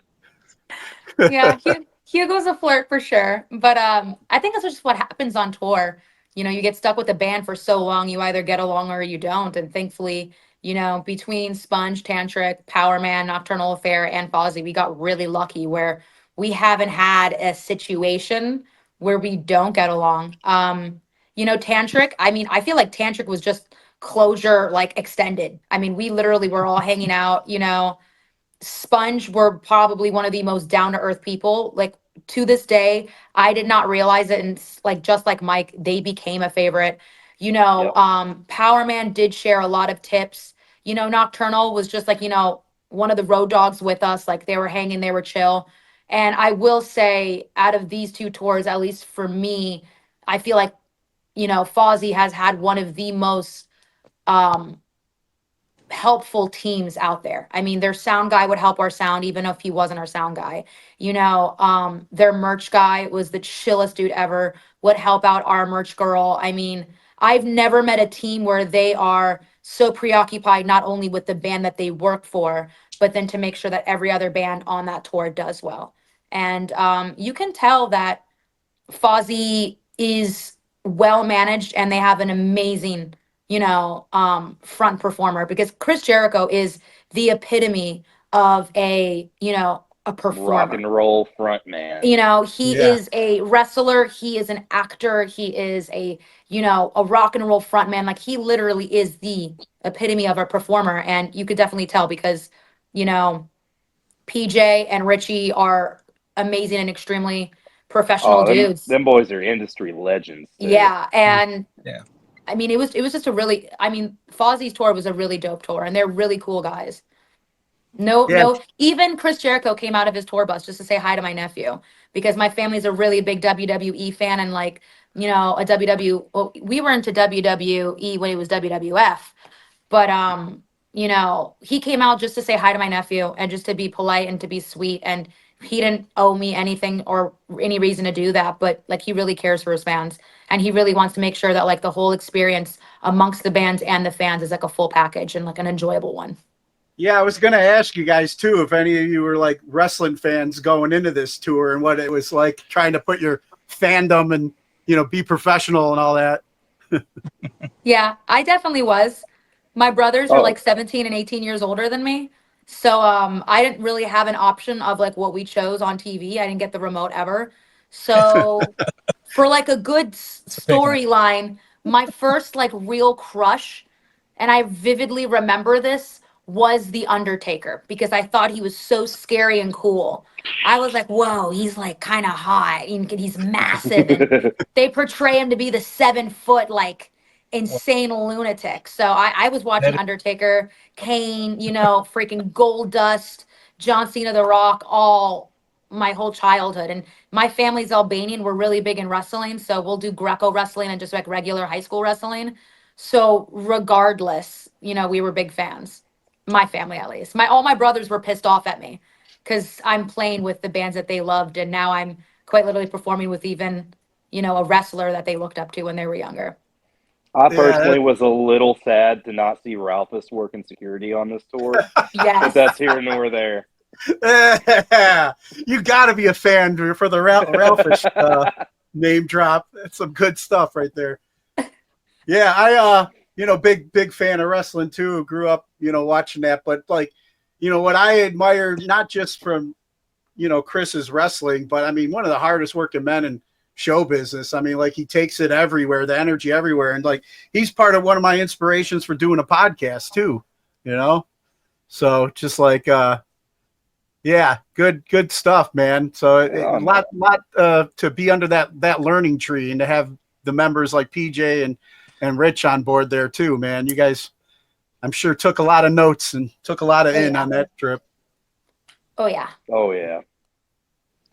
Speaker 11: Yeah, Hugo's a flirt for sure. But I think that's just what happens on tour. You get stuck with a band for so long, you either get along or you don't. And thankfully, between Sponge, Tantric, Power Man, Nocturnal Affair, and Fozzy, we got really lucky where we haven't had a situation where we don't get along. Tantric, I feel like Tantric was just Clozure, like, extended. I mean, we literally were all hanging out, Sponge were probably one of the most down-to-earth people. Like, to this day, I did not realize it. And, like, just like Mike, they became a favorite. Power Man did share a lot of tips. Nocturnal was just like, one of the road dogs with us. Like, they were hanging, they were chill. And I will say, out of these two tours, at least for me, I feel like, Fozzy has had one of the most helpful teams out there. I mean, their sound guy would help our sound, even if he wasn't our sound guy. Their merch guy was the chillest dude ever, would help out our merch girl. I mean, I've never met a team where they are so preoccupied not only with the band that they work for, but then to make sure that every other band on that tour does well. And you can tell that Fozzy is well managed and they have an amazing, front performer, because Chris Jericho is the epitome of a performer.
Speaker 9: Rock and roll front man.
Speaker 11: He is a wrestler. He is an actor. He is a rock and roll front man. Like, he literally is the epitome of a performer. And you could definitely tell because, PJ and Richie are amazing and extremely professional dudes.
Speaker 9: Them boys are industry legends. Dude.
Speaker 11: Yeah. And I mean, it was just Fozzy's tour was a really dope tour, and they're really cool guys. No, even Chris Jericho came out of his tour bus just to say hi to my nephew, because my family's a really big WWE fan, and like, we were into WWE when it was WWF, but he came out just to say hi to my nephew and just to be polite and to be sweet, and he didn't owe me anything or any reason to do that, but like, he really cares for his fans, and he really wants to make sure that like the whole experience amongst the bands and the fans is like a full package and like an enjoyable one.
Speaker 8: Yeah, I was going to ask you guys too if any of you were like wrestling fans going into this tour and what it was like trying to put your fandom and be professional and all that.
Speaker 11: Yeah, I definitely was. My brothers are like 17 and 18 years older than me. So I didn't really have an option of like what we chose on TV. I didn't get the remote ever. So for like a good storyline, my first like real crush, and I vividly remember this, was the Undertaker because I thought he was so scary and cool. I was like, whoa, he's like kind of hot. He's massive, and they portray him to be the 7 foot like insane lunatic. So I was watching Undertaker, Kane, freaking Gold Dust, John Cena, The Rock, all my whole childhood. And my family's Albanian. We're really big in wrestling. So we'll do Greco wrestling and just like regular high school wrestling. So regardless, we were big fans. My family, at least. All my brothers were pissed off at me because I'm playing with the bands that they loved. And now I'm quite literally performing with even, a wrestler that they looked up to when they were younger.
Speaker 9: I personally was a little sad to not see Ralphus working security on this tour.
Speaker 11: Yes.
Speaker 9: But that's here nor there.
Speaker 8: You got to be a fan for the Ralphus name drop. That's some good stuff right there. Yeah, I big fan of wrestling too. Grew up, watching that. But like, what I admire not just from, Chris's wrestling, but I mean, one of the hardest working men in show business. I mean, like he takes it everywhere, the energy everywhere. And like, he's part of one of my inspirations for doing a podcast too, So just like, yeah, good stuff, man. So a lot to be under that learning tree and to have the members like PJ and Rich on board there too, man. You guys, I'm sure took a lot of notes and took a lot of on that trip.
Speaker 11: Oh yeah.
Speaker 9: Oh yeah.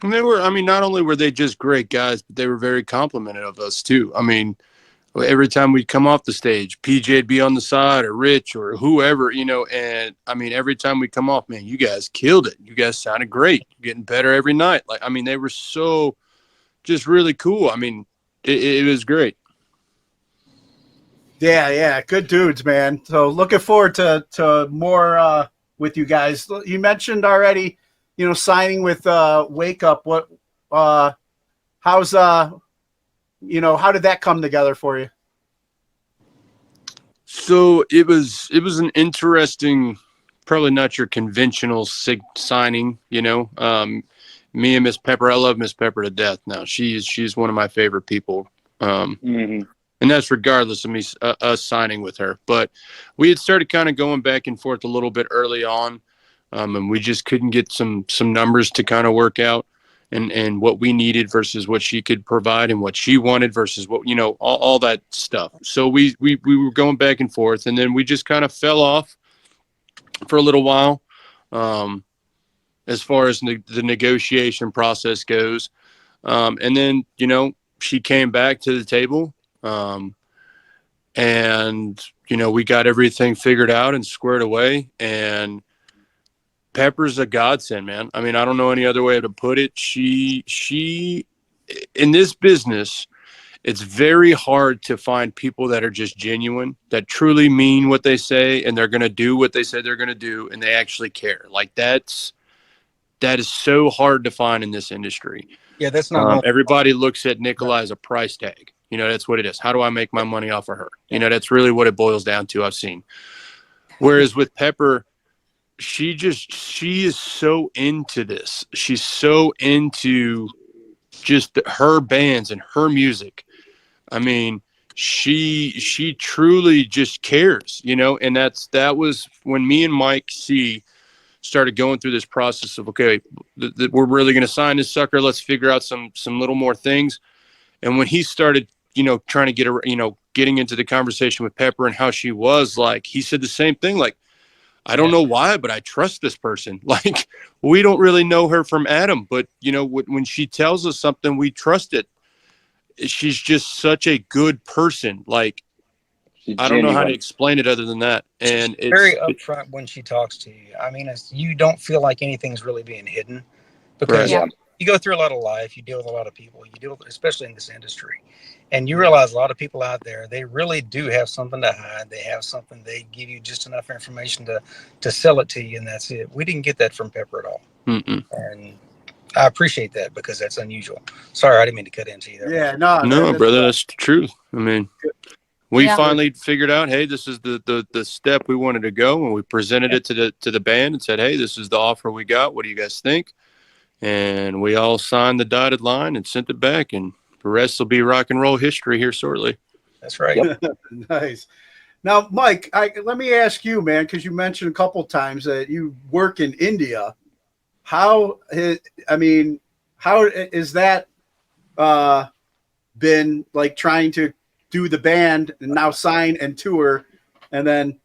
Speaker 6: And not only were they just great guys, but they were very complimentary of us too. I mean, every time we'd come off the stage, PJ'd be on the side or Rich or whoever, and I mean, every time we come off, man, you guys killed it. You guys sounded great. You're getting better every night. Like, I mean, they were so just really cool. I mean, it was great.
Speaker 8: Yeah. Good dudes, man. So looking forward to more with you guys. You mentioned already, signing with Wake Up. What how's how did that come together for you?
Speaker 6: So it was an interesting, probably not your conventional signing, me and Miss Pepper. I love Miss Pepper to death. Now she's one of my favorite people. And that's regardless of me, us signing with her. But we had started kind of going back and forth a little bit early on. And we just couldn't get some numbers to kind of work out and what we needed versus what she could provide and what she wanted versus what, all that stuff. So we were going back and forth, and then we just kind of fell off for a little while as far as the negotiation process goes. And then, she came back to the table and, we got everything figured out and squared away, and Pepper's a godsend, man. I mean, I don't know any other way to put it. She in this business, it's very hard to find people that are just genuine, that truly mean what they say, and they're going to do what they say they're going to do, and they actually care. Like that is so hard to find in this industry.
Speaker 10: Yeah, that's not
Speaker 6: everybody looks at Nikollaj as a price tag. That's what it is. How do I make my money off of her? That's really what it boils down to. I've seen. Whereas with Pepper, she is so into this. She's so into just her bands and her music. I mean, she truly just cares, and that was when me and Mike C started going through this process of, okay, we're really going to sign this sucker. Let's figure out some little more things. And when he started, trying to getting into the conversation with Pepper and how she was, like, he said the same thing. Like, I don't know why, but I trust this person. Like, we don't really know her from Adam, but when she tells us something, we trust it. She's just such a good person. Like, I don't know how to explain it other than that. And
Speaker 10: it's very upfront when she talks to you. I mean, you don't feel like anything's really being hidden because you go through a lot of life. You deal with a lot of people. Especially in this industry. And you realize a lot of people out there, they really do have something to hide. They have something. They give you just enough information to sell it to you, and that's it. We didn't get that from Pepper at all. And I appreciate that because that's unusual. Sorry, I didn't mean to cut into you there.
Speaker 8: Yeah, no,
Speaker 6: brother, that's the truth. I mean, We finally figured out, hey, this is the step we wanted to go, and we presented it to the band and said, hey, this is the offer we got. What do you guys think? And we all signed the dotted line and sent it back, and the rest will be rock and roll history here shortly.
Speaker 10: That's right.
Speaker 9: Yep.
Speaker 8: Nice. Now, Mike, let me ask you, man, because you mentioned a couple times that you work in India. How is that been like trying to do the band and now sign and tour and then,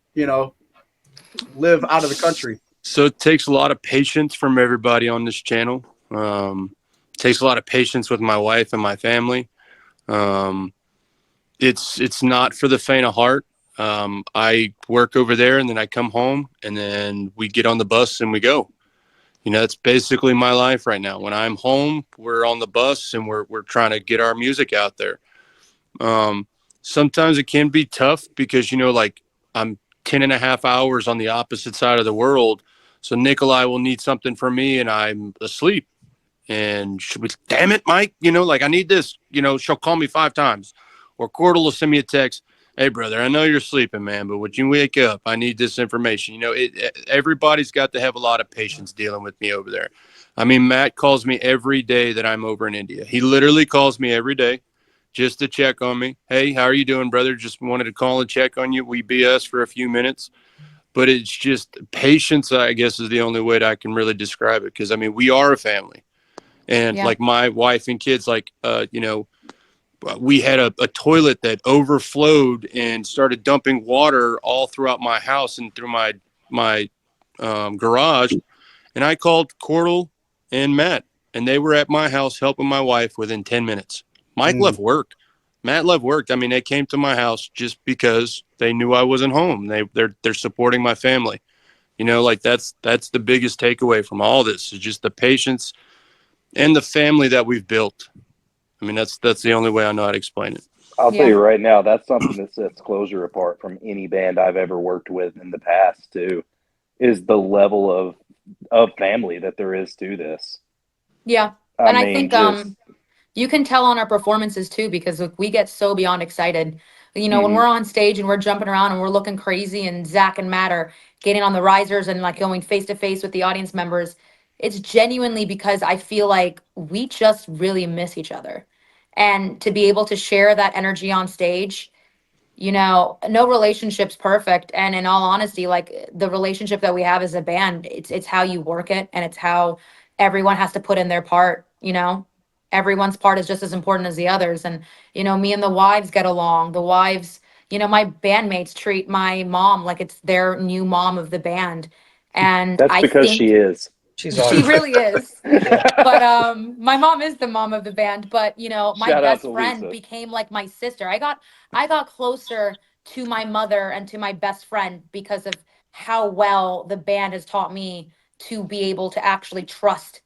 Speaker 8: live out of the country?
Speaker 6: So it takes a lot of patience from everybody on this channel. Takes a lot of patience with my wife and my family. It's not for the faint of heart. I work over there and then I come home and then we get on the bus and we go. It's basically my life right now. When I'm home, we're on the bus and we're trying to get our music out there. Sometimes it can be tough because, like I'm 10.5 hours on the opposite side of the world. So Nikollaj will need something from me and I'm asleep. And she'll be, damn it, Mike, I need this. She'll call me 5 times. Or Cordell will send me a text. Hey, brother, I know you're sleeping, man, but when you wake up, I need this information. Everybody's got to have a lot of patience dealing with me over there. I mean, Matt calls me every day that I'm over in India. He literally calls me every day just to check on me. Hey, how are you doing, brother? Just wanted to call and check on you. We BS for a few minutes. But it's just patience, I guess, is the only way that I can really describe it. Because, we are a family. And, like, my wife and kids, we had a toilet that overflowed and started dumping water all throughout my house and through my garage. And I called Cordell and Matt, and they were at my house helping my wife within 10 mintes. Mike left work. Matt left work. They came to my house just because they knew I wasn't home. They're supporting my family. That's the biggest takeaway from all this is just the patience and the family that we've built. That's the only way I know how to explain it.
Speaker 9: I'll tell you right now, that's something that sets Clozure apart from any band I've ever worked with in the past too, is the level of family that there is to this.
Speaker 11: Yeah. I think you can tell on our performances too, because we get so beyond excited. When we're on stage and we're jumping around and we're looking crazy and Zack and Matt are getting on the risers and like going face to face with the audience members, it's genuinely because I feel like we just really miss each other. And to be able to share that energy on stage, no relationship's perfect. And in all honesty, like the relationship that we have as a band, it's how you work it. And it's how everyone has to put in their part, everyone's part is just as important as the others. And, me and the wives get along. The wives, my bandmates treat my mom like it's their new mom of the band. And
Speaker 9: that's because she is.
Speaker 11: She really is. But my mom is the mom of the band. But my best friend became like my sister. I got closer to my mother and to my best friend because of how well the band has taught me to be able to actually trust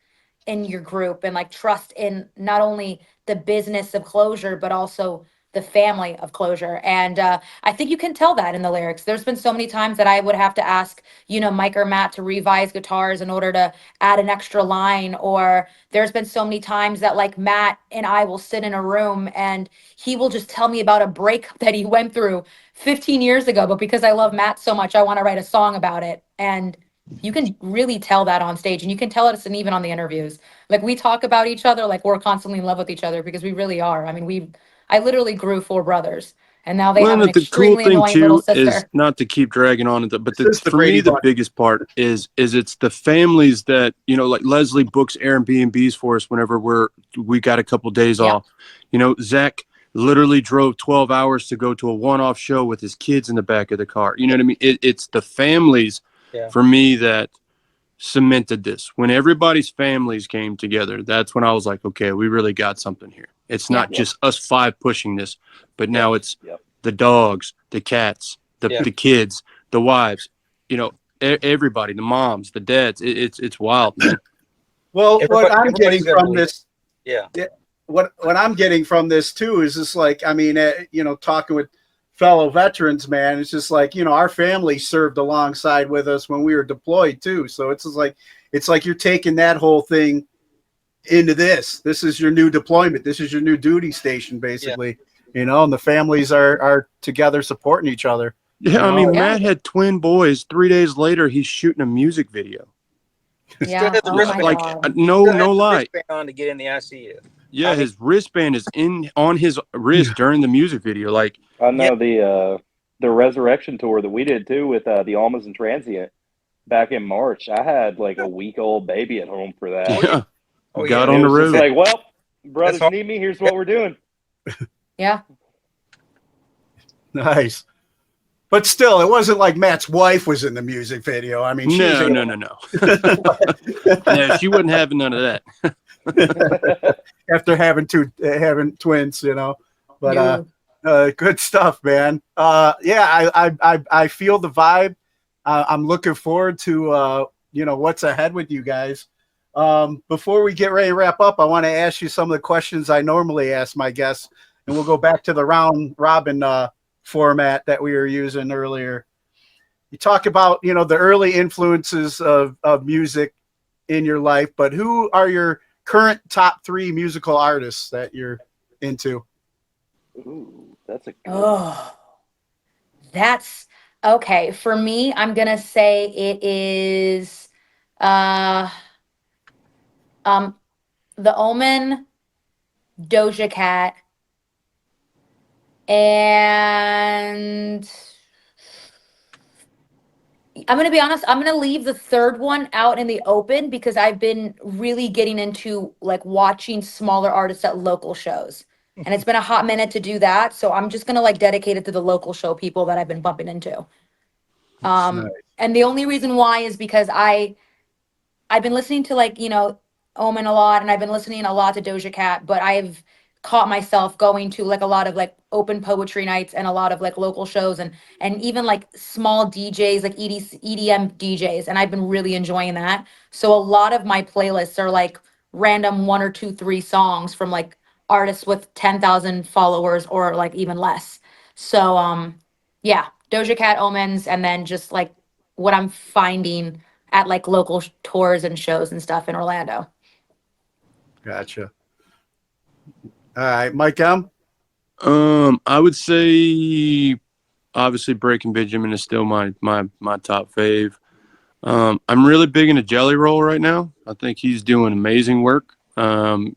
Speaker 11: in your group and like trust in not only the business of Clozure, but also the family of Clozure. And I think you can tell that in the lyrics. There's been so many times that I would have to ask, Mike or Matt to revise guitars in order to add an extra line. Or there's been so many times that like Matt and I will sit in a room and he will just tell me about a breakup that he went through 15 years ago. But because I love Matt so much, I want to write a song about it. And you can really tell that on stage, and you can tell it and even on the interviews. Like we talk about each other like we're constantly in love with each other because we really are. I literally grew 4 brothers, and now they have an extremely annoying little sister.
Speaker 6: Is not to keep dragging on, but for me, the biggest part is it's the families that, like Leslie books Airbnbs for us whenever we got a couple days off. Zack literally drove 12 hours to go to a one-off show with his kids in the back of the car. You know what I mean? It's the families for me that cemented this. When everybody's families came together, that's when I was like, okay, we really got something here. It's not just us 5 pushing this, but now it's the dogs, the cats, the kids, the wives, everybody, the moms, the dads. It's wild, man.
Speaker 8: Well, what I'm getting from this, what I'm getting from this too is just like, talking with fellow veterans, man, it's just like, our family served alongside with us when we were deployed too. So it's just like, you're taking that whole thing into this. This is your new deployment. This is your new duty station, basically. you know, and the families are together supporting each other.
Speaker 6: Yeah, I mean,
Speaker 11: Yeah.
Speaker 6: Matt had twin boys. 3 days later, he's shooting a music video.
Speaker 11: Yeah.
Speaker 10: has the
Speaker 11: Oh my
Speaker 6: Like,
Speaker 11: God.
Speaker 6: no
Speaker 10: Still has the
Speaker 6: lie.
Speaker 10: wristband on to get in the ICU.
Speaker 6: Yeah,
Speaker 10: I mean-
Speaker 6: his wristband is on his wrist during the music video. Like,
Speaker 9: I know the resurrection tour that we did too with the Almas and Transient back in March. I had like a week-old baby at home for that.
Speaker 6: yeah,
Speaker 10: Oh,
Speaker 6: got
Speaker 10: yeah.
Speaker 6: on
Speaker 9: It
Speaker 6: the
Speaker 9: was just
Speaker 6: road.
Speaker 9: like, well, brothers
Speaker 10: all-
Speaker 9: need me. Here's what we're doing.
Speaker 11: Yeah.
Speaker 8: Nice. But still, it wasn't like Matt's wife was in the music video. I mean, she was
Speaker 6: No. No, she wasn't having none of that.
Speaker 8: after having twins, you know. But good stuff, man. Yeah, I feel the vibe. I'm looking forward to you know, what's ahead with you guys. Before we get ready to wrap up, I want to ask you some of the questions I normally ask my guests, and we'll go back to the round robin format that we were using earlier. You talk about, you know, the early influences of music in your life, but who are your current top 3 musical artists that you're into?
Speaker 9: Ooh, that's a good
Speaker 11: Oh, that's okay. For me, I'm gonna say it is The Omen, Doja Cat, and I'm gonna be honest, I'm gonna leave the third one out in the open because I've been really getting into like watching smaller artists at local shows. And it's been a hot minute to do that. So I'm just gonna like dedicate it to the local show people that I've been bumping into.
Speaker 8: Nice.
Speaker 11: And the only reason why is because I've been listening to like, you know, Omen a lot, and I've been listening a lot to Doja Cat, but I've caught myself going to like a lot of like open poetry nights and a lot of like local shows and even like small DJs, like EDM DJs, and I've been really enjoying that. So a lot of my playlists are like random 1 or 2, 3 songs from like artists with 10,000 followers or like even less. So yeah, Doja Cat, Omens, and then just like what I'm finding at like local tours and shows and stuff in Orlando.
Speaker 8: Gotcha. All right, Mike M.
Speaker 6: I would say obviously Breaking Benjamin is still my top fave. I'm really big into Jelly Roll right now. I think he's doing amazing work. And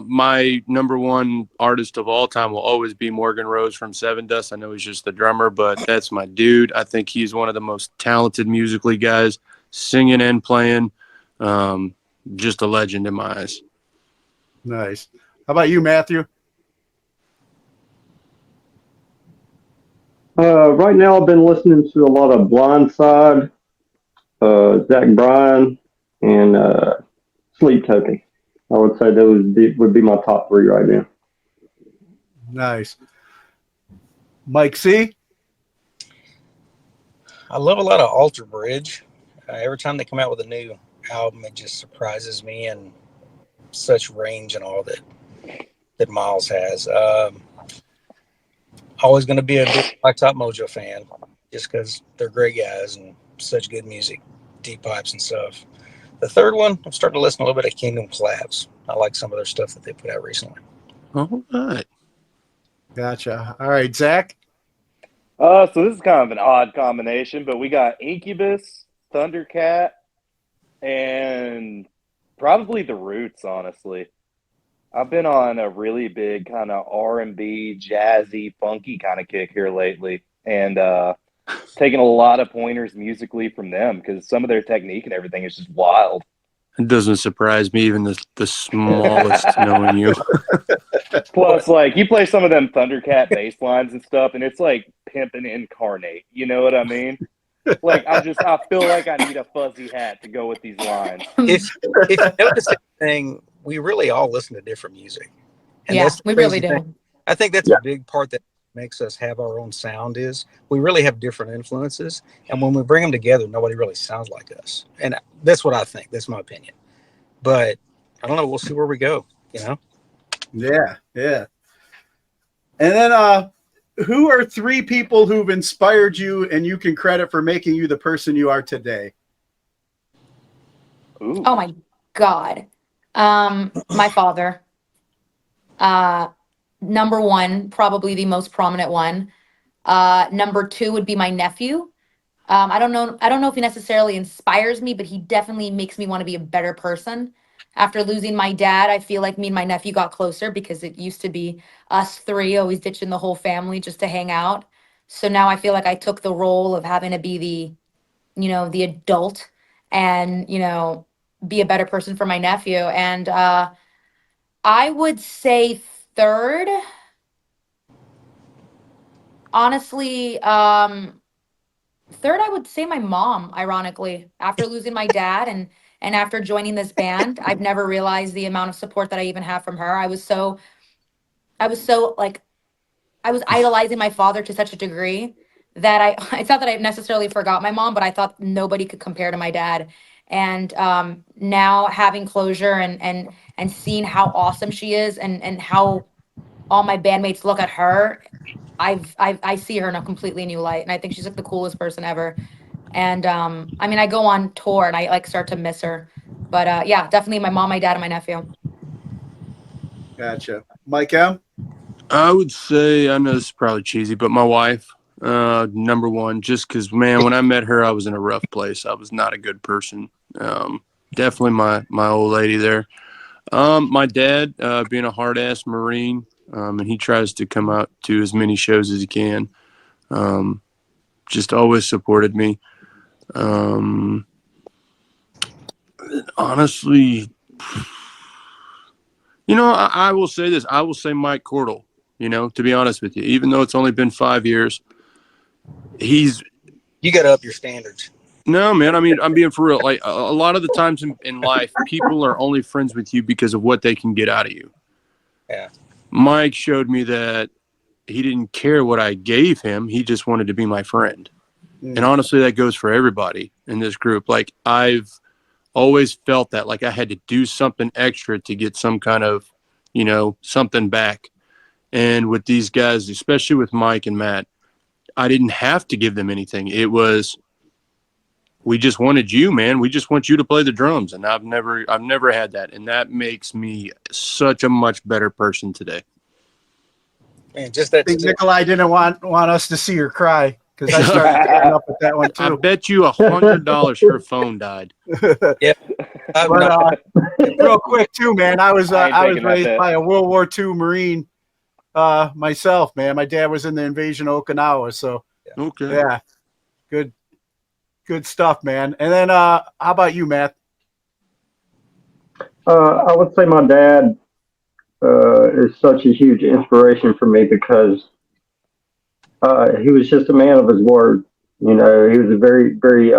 Speaker 6: my number one artist of all time will always be Morgan Rose from Seven Dust. I know he's just the drummer, but that's my dude. I think he's one of the most talented musically guys, singing and playing. Just a legend in my eyes.
Speaker 8: Nice. How about you, Matthew?
Speaker 12: Right now, I've been listening to a lot of Blindside, Zach Bryan, and Sleep Token. I would say those would be my top 3 right now.
Speaker 8: Nice. Mike C.
Speaker 10: I love a lot of Alter Bridge. Every time they come out with a new album, it just surprises me, and such range and all that Miles has. Always going to be a big Black Top Mojo fan, just because they're great guys and such good music, deep pipes and stuff. The third one, I'm starting to listen a little bit of Kingdom Collapse. I like some of their stuff that they put out recently.
Speaker 6: All right.
Speaker 8: Gotcha. All right, Zach.
Speaker 9: So this is kind of an odd combination, but we got Incubus, Thundercat, and probably The Roots, honestly. I've been on a really big kind of R&B, jazzy, funky kind of kick here lately, and taking a lot of pointers musically from them because some of their technique and everything is just wild.
Speaker 6: It doesn't surprise me, even the smallest, knowing you.
Speaker 9: Plus, like, you play some of them Thundercat bass lines and stuff, and it's like pimping incarnate. You know what I mean? Like, I feel like I need a fuzzy hat to go with these lines.
Speaker 10: If you notice anything, we really all listen to different music. And
Speaker 11: Yeah,
Speaker 10: that's the
Speaker 11: we really
Speaker 10: crazy
Speaker 11: do.
Speaker 10: thing. I think that's a big part that makes us have our own sound is we really have different influences. And when we bring them together, nobody really sounds like us. And that's what I think. That's my opinion. But I don't know. We'll see where we go, you know?
Speaker 8: Yeah, yeah. And then who are 3 people who've inspired you and you can credit for making you the person you are today?
Speaker 9: Ooh.
Speaker 11: Oh my God. My father. number one, probably the most prominent one. Number two would be my nephew. I don't know if he necessarily inspires me, but he definitely makes me want to be a better person. After losing my dad, I feel like me and my nephew got closer because it used to be us three always ditching the whole family just to hang out. So now I feel like I took the role of having to be the adult and, be a better person for my nephew. And I would say third, honestly, third, I would say my mom, ironically. After losing my dad and after joining this band, I've never realized the amount of support that I even have from her. I was idolizing my father to such a degree that it's not that I necessarily forgot my mom, but I thought nobody could compare to my dad. And now having closure and seeing how awesome she is and how all my bandmates look at her, I see her in a completely new light. And I think she's like the coolest person ever. And I mean, I go on tour and I like start to miss her. But yeah, definitely my mom, my dad, and my nephew.
Speaker 8: Gotcha. Mike M.
Speaker 6: I would say, I know this is probably cheesy, but my wife, number one, just because, man, when I met her, I was in a rough place. I was not a good person. Definitely my old lady there. My dad, being a hard ass Marine, and he tries to come out to as many shows as he can. Just always supported me. Honestly, I will say this. I will say Mike Cordell, to be honest with you, even though it's only been 5 years,
Speaker 10: you got to up your standards.
Speaker 6: No, man. I mean, I'm being for real. Like a lot of the times in life, people are only friends with you because of what they can get out of you.
Speaker 10: Yeah.
Speaker 6: Mike showed me that he didn't care what I gave him. He just wanted to be my friend. And honestly, that goes for everybody in this group. Like I've always felt that like I had to do something extra to get some kind of, something back. And with these guys, especially with Mike and Matt, I didn't have to give them anything. It was, we just wanted you, man. We just want you to play the drums. And I've never had that. And that makes me such a much better person today.
Speaker 10: Man, just that.
Speaker 8: I think Nikollaj didn't want us to see her cry because I started tearing up with that one too.
Speaker 6: I bet you $100 her phone died.
Speaker 10: Yeah.
Speaker 8: But real quick too, man. I was raised by a World War II Marine myself, man. My dad was in the invasion of Okinawa, so
Speaker 6: okay,
Speaker 8: yeah, good stuff, man. And then how about you, Matt?
Speaker 12: I would say my dad is such a huge inspiration for me because he was just a man of his word. He was a very, very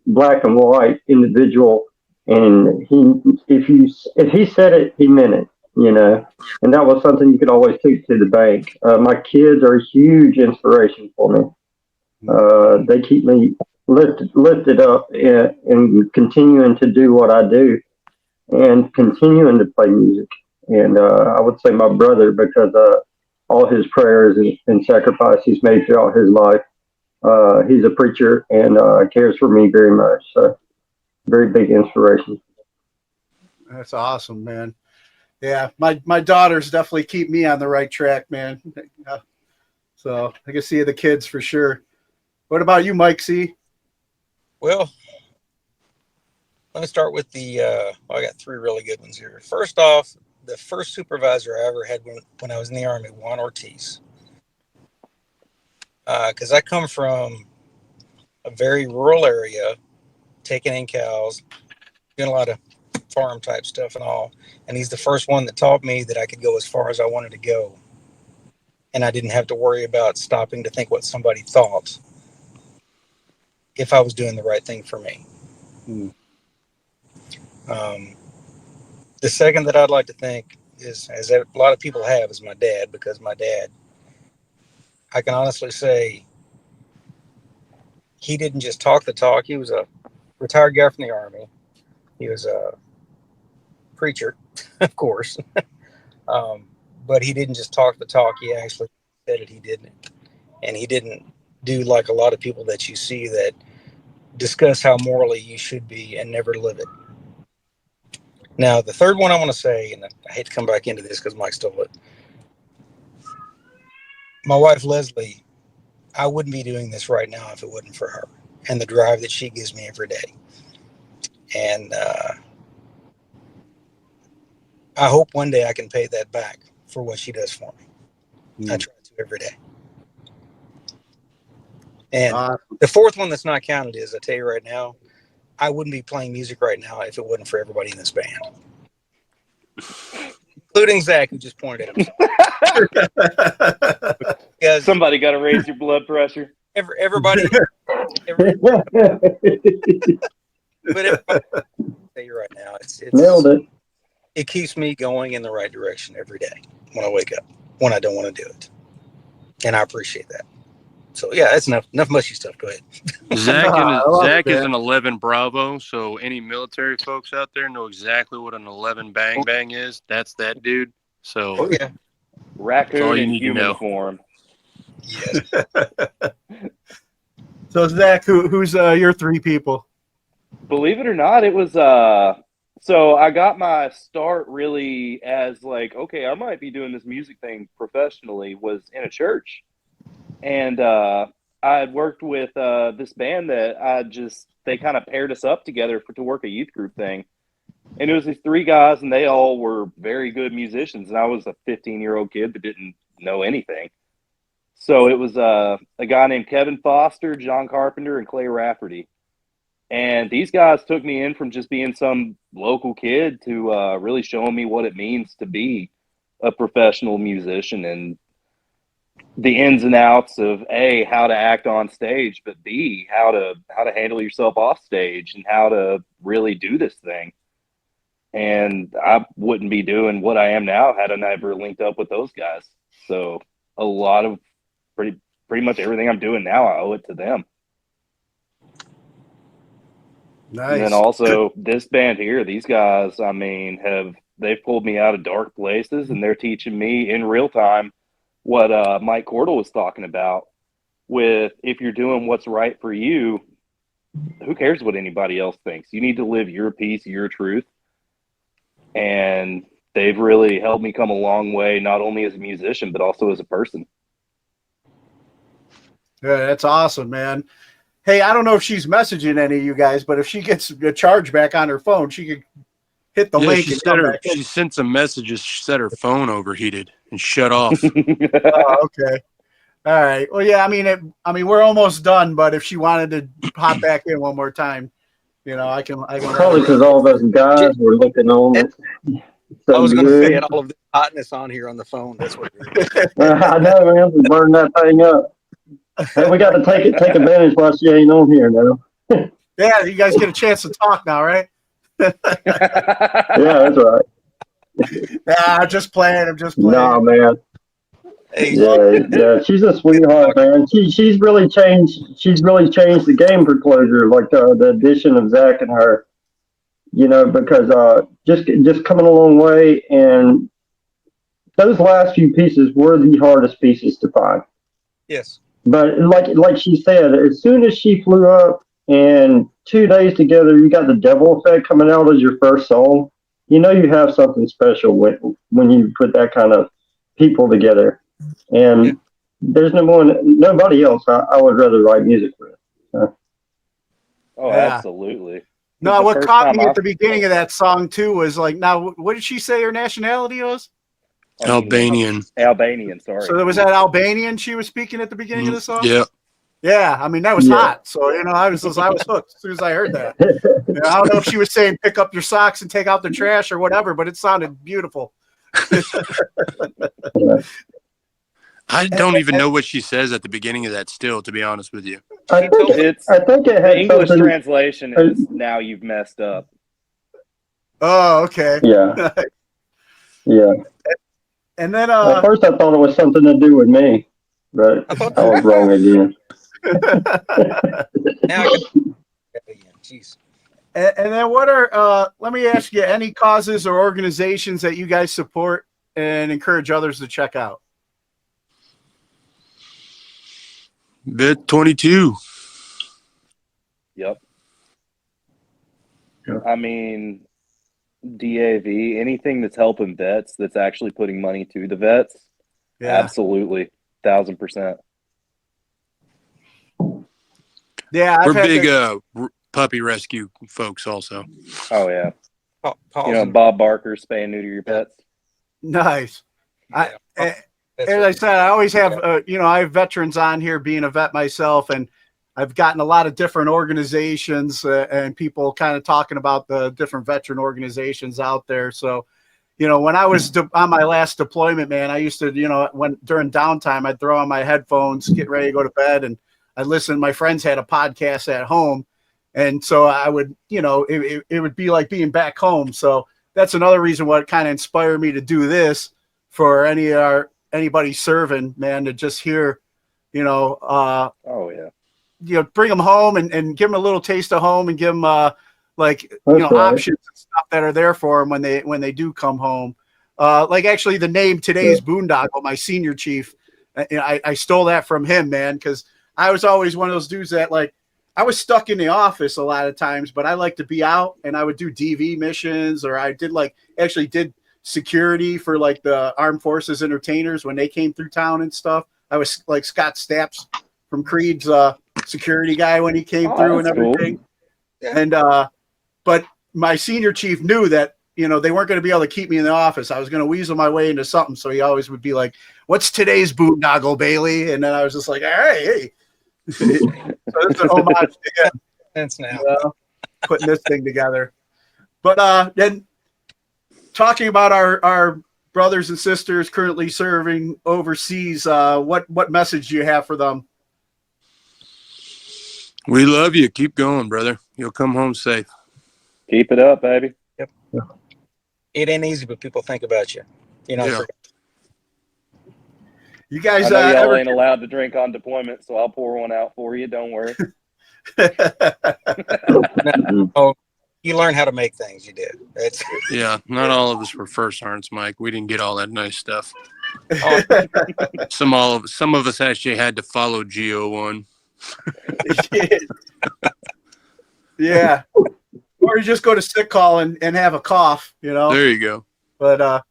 Speaker 12: black and white individual, and if he said it, he meant it. And that was something you could always take to the bank. My kids are a huge inspiration for me. They keep me lifted up and continuing to do what I do and continuing to play music. And I would say my brother, because all his prayers and sacrifice he's made throughout his life. He's a preacher and cares for me very much. So, very big inspiration.
Speaker 8: That's awesome, man. Yeah, my daughters definitely keep me on the right track, man. So I can see the kids for sure. What about you, Mike C?
Speaker 10: Well, let me start with I got three really good ones here. First off, the first supervisor I ever had when I was in the Army, Juan Ortiz. Because I come from a very rural area, taking in cows, doing a lot of farm type stuff and all. And he's the first one that taught me that I could go as far as I wanted to go. And I didn't have to worry about stopping to think what somebody thought if I was doing the right thing for me. The second that I'd like to think is, as a lot of people have, is my dad, because my dad, I can honestly say, he didn't just talk the talk. He was a retired guy from the Army. He was a preacher, of course. But he didn't just talk the talk. He actually said it. He didn't. And he didn't do like a lot of people that you see that discuss how morally you should be and never live it. Now, the third one I want to say, and I hate to come back into this because Mike stole it. my wife Leslie, I wouldn't be doing this right now if it wasn't for her and the drive that she gives me every day. And I hope one day I can pay that back for what she does for me. I try to every day. And the fourth one that's not counted is, I tell you right now, I wouldn't be playing music right now if it wasn't for everybody in this band, including Zach, who just pointed at himself. Because
Speaker 9: somebody got to raise your blood pressure.
Speaker 10: Everybody, but everybody, I'll tell you right now, it's
Speaker 12: nailed it.
Speaker 10: It keeps me going in the right direction every day when I wake up, when I don't want to do it, and I appreciate that. So yeah, that's enough mushy stuff. Go ahead.
Speaker 6: Zach is an 11 Bravo, so any military folks out there know exactly what an 11 Bang Bang is. That's that dude. So
Speaker 10: yeah,
Speaker 9: raccoon in human form.
Speaker 10: Yes.
Speaker 8: So Zach, who's your three people?
Speaker 9: Believe it or not, it was so I got my start really as like, okay, I might be doing this music thing professionally, was in a church. And I had worked with this band that they kind of paired us up together to work a youth group thing. And it was these three guys, and they all were very good musicians. And I was a 15-year-old kid that didn't know anything. So it was a guy named Kevin Foster, John Carpenter, and Clay Rafferty. And these guys took me in from just being some local kid to really showing me what it means to be a professional musician and the ins and outs of A, how to act on stage, but B, how to handle yourself off stage and how to really do this thing. And I wouldn't be doing what I am now had I never linked up with those guys. So a lot of pretty much everything I'm doing now, I owe it to them.
Speaker 8: Nice.
Speaker 9: And then also this band here, these guys, I mean, they've pulled me out of dark places, and they're teaching me in real time what Mike Cordell was talking about with, if you're doing what's right for you, who cares what anybody else thinks? You need to live your piece, your truth. And they've really helped me come a long way, not only as a musician, but also as a person.
Speaker 8: Yeah, that's awesome, man. Hey, I don't know if she's messaging any of you guys, but if she gets a charge back on her phone, she could hit the link.
Speaker 6: She sent some messages. She said her phone overheated and shut off.
Speaker 8: Oh, okay. All right. Well, yeah. I mean, we're almost done. But if she wanted to pop back in one more time, I can.
Speaker 12: Probably because all those guys were looking on it. So
Speaker 10: I was going to say it, all of the hotness on here on the phone. That's what it is.
Speaker 12: I know, man. We burned that thing up. Hey, we got to take advantage while she ain't on here now.
Speaker 8: Yeah, you guys get a chance to talk now, right?
Speaker 12: Yeah, that's right.
Speaker 8: Nah, I'm just playing.
Speaker 12: Nah, man.
Speaker 10: Hey,
Speaker 12: yeah. She's a sweetheart, man. She's really changed. She's really changed the game for Clozure. Like the addition of Zach and her. Because just coming a long way, and those last few pieces were the hardest pieces to find.
Speaker 10: Yes.
Speaker 12: But like she said, as soon as she flew up and 2 days together, you got the devil effect coming out as your first song. You have something special when you put that kind of people together. And there's nobody else I would rather write music with.
Speaker 9: Oh, absolutely.
Speaker 8: No, what caught me at the beginning of that song too was like, now what did she say her nationality was?
Speaker 6: Albanian.
Speaker 9: Albanian, sorry.
Speaker 8: So there was that Albanian she was speaking at the beginning of the song?
Speaker 6: Yeah.
Speaker 8: Yeah, I mean, that was hot. So, I was hooked as soon as I heard that. I don't know if she was saying pick up your socks and take out the trash or whatever, but it sounded beautiful.
Speaker 6: I don't even know what she says at the beginning of that still, to be honest with you.
Speaker 12: I think it
Speaker 9: the English translation is now you've messed up.
Speaker 8: Oh, okay.
Speaker 12: Yeah. Yeah.
Speaker 8: And then
Speaker 12: at first I thought it was something to do with me, but I was wrong again.
Speaker 10: Jeez.
Speaker 8: And then what are let me ask you, any causes or organizations that you guys support and encourage others to check out?
Speaker 6: Vet 22.
Speaker 9: Yep. I mean, DAV, anything that's helping vets, that's actually putting money to the vets. Yeah. Absolutely. 1,000%.
Speaker 8: Yeah,
Speaker 6: we're big puppy rescue folks also.
Speaker 9: Oh yeah.
Speaker 10: Paul's
Speaker 9: You know, Bob Barker, spay and neuter your pets.
Speaker 8: Nice.
Speaker 10: Yeah.
Speaker 8: As I said, I always have, I have veterans on here being a vet myself, and I've gotten a lot of different organizations and people kind of talking about the different veteran organizations out there. So, when I was on my last deployment, man, I used to, during downtime, I'd throw on my headphones, get ready to go to bed, and I'd listen. My friends had a podcast at home. And so I would, it would be like being back home. So that's another reason what kind of inspired me to do this for anybody serving, man, to just hear, bring them home and give them a little taste of home and give them options and stuff that are there for them when they do come home. Like actually the name today's Boondoggle, my senior chief, I stole that from him, man, because I was always one of those dudes that I was stuck in the office a lot of times, but I like to be out, and I would do DV missions, or I did did security for the Armed Forces entertainers when they came through town and stuff. I was like Scott Staps from Creed's security guy when he came through and everything. Cool. And but my senior chief knew that they weren't going to be able to keep me in the office. I was going to weasel my way into something, so he always would be like, "What's today's Boondoggle, Bailey?" And then I was just like, "All right, hey." So it's an homage to him.
Speaker 10: Thanks now.
Speaker 8: Putting this thing together. But then talking about our brothers and sisters currently serving overseas, what message do you have for them?
Speaker 6: We love you. Keep going, brother. You'll come home safe.
Speaker 9: Keep it up, baby.
Speaker 10: Yep. It ain't easy, but people think about you.
Speaker 6: Yeah.
Speaker 8: You guys
Speaker 9: I know y'all ain't allowed to drink on deployment, so I'll pour one out for you. Don't worry.
Speaker 10: Oh, you learn how to make things. You did.
Speaker 6: Yeah, not all of us were first sergeants, Mike. We didn't get all that nice stuff. Some of us actually had to follow GO1.
Speaker 8: Yeah. Or you just go to sick call and have a cough,
Speaker 6: There you go.
Speaker 8: But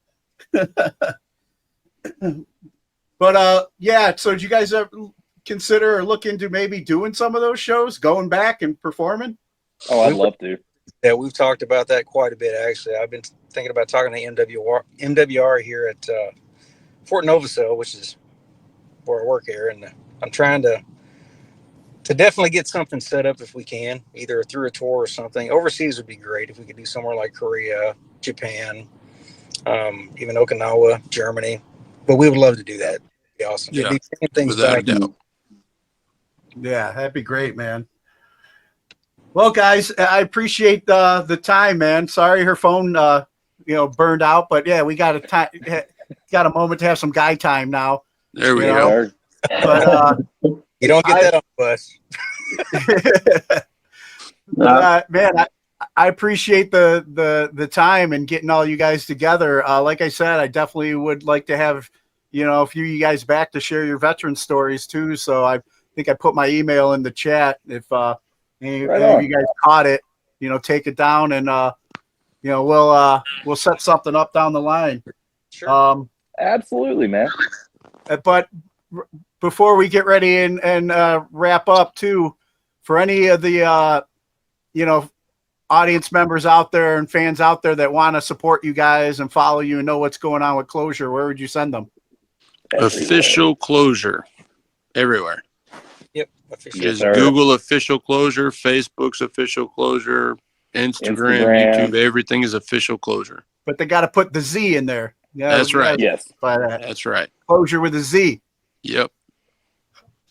Speaker 8: yeah, so did you guys ever consider or look into maybe doing some of those shows, going back and performing?
Speaker 9: Oh, I'd love to.
Speaker 10: Yeah, we've talked about that quite a bit, actually. I've been thinking about talking to MWR here at Fort Novacell, which is where I work here, and I'm trying to definitely get something set up if we can, either through a tour or something. Overseas would be great if we could do somewhere like Korea, Japan, even Okinawa, Germany. But we would love to do that. It'd be awesome.
Speaker 6: Yeah,
Speaker 10: things
Speaker 6: without a doubt.
Speaker 8: Yeah, that'd be great, man. Well, guys, I appreciate the time, man. Sorry her phone, burned out, but yeah, we got a moment to have some guy time now.
Speaker 6: There we go.
Speaker 8: But
Speaker 10: you don't get that on the bus.
Speaker 8: Man, I appreciate the time and getting all you guys together. Like I said, I definitely would like to have, a few of you guys back to share your veteran stories too. So I think I put my email in the chat. If any of you guys caught it, take it down and, we'll set something up down the line.
Speaker 10: Sure.
Speaker 9: Absolutely, man.
Speaker 8: But before we get ready and wrap up too, for any of the, audience members out there and fans out there that want to support you guys and follow you and know what's going on with Clozure, where would you send them?
Speaker 6: Official Clozure everywhere.
Speaker 10: Yep.
Speaker 6: Just Google Official Clozure, Facebook's Official Clozure, Instagram, YouTube, everything is Official Clozure.
Speaker 8: But they got to put the Z in there. Yeah,
Speaker 6: that's right.
Speaker 9: Yes.
Speaker 6: That's right.
Speaker 8: Clozure with a Z.
Speaker 6: Yep.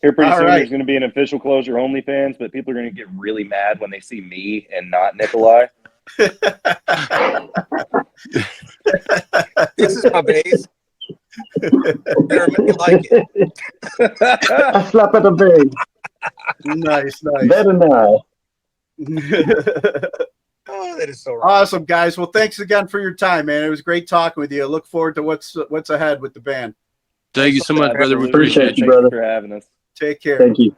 Speaker 9: Here pretty soon there's going to be an Official Clozure OnlyFans, but people are going to get really mad when they see me and not Nikollaj.
Speaker 10: This is my base. Better make it like it.
Speaker 12: I slap at the base.
Speaker 8: Nice.
Speaker 12: Better now.
Speaker 10: Oh, that is so right.
Speaker 8: Awesome, guys. Well, thanks again for your time, man. It was great talking with you. I look forward to what's ahead with the band.
Speaker 6: Thank you so much, brother. We
Speaker 12: appreciate
Speaker 6: you,
Speaker 12: brother.
Speaker 9: Thanks for having us.
Speaker 8: Take care.
Speaker 12: Thank you.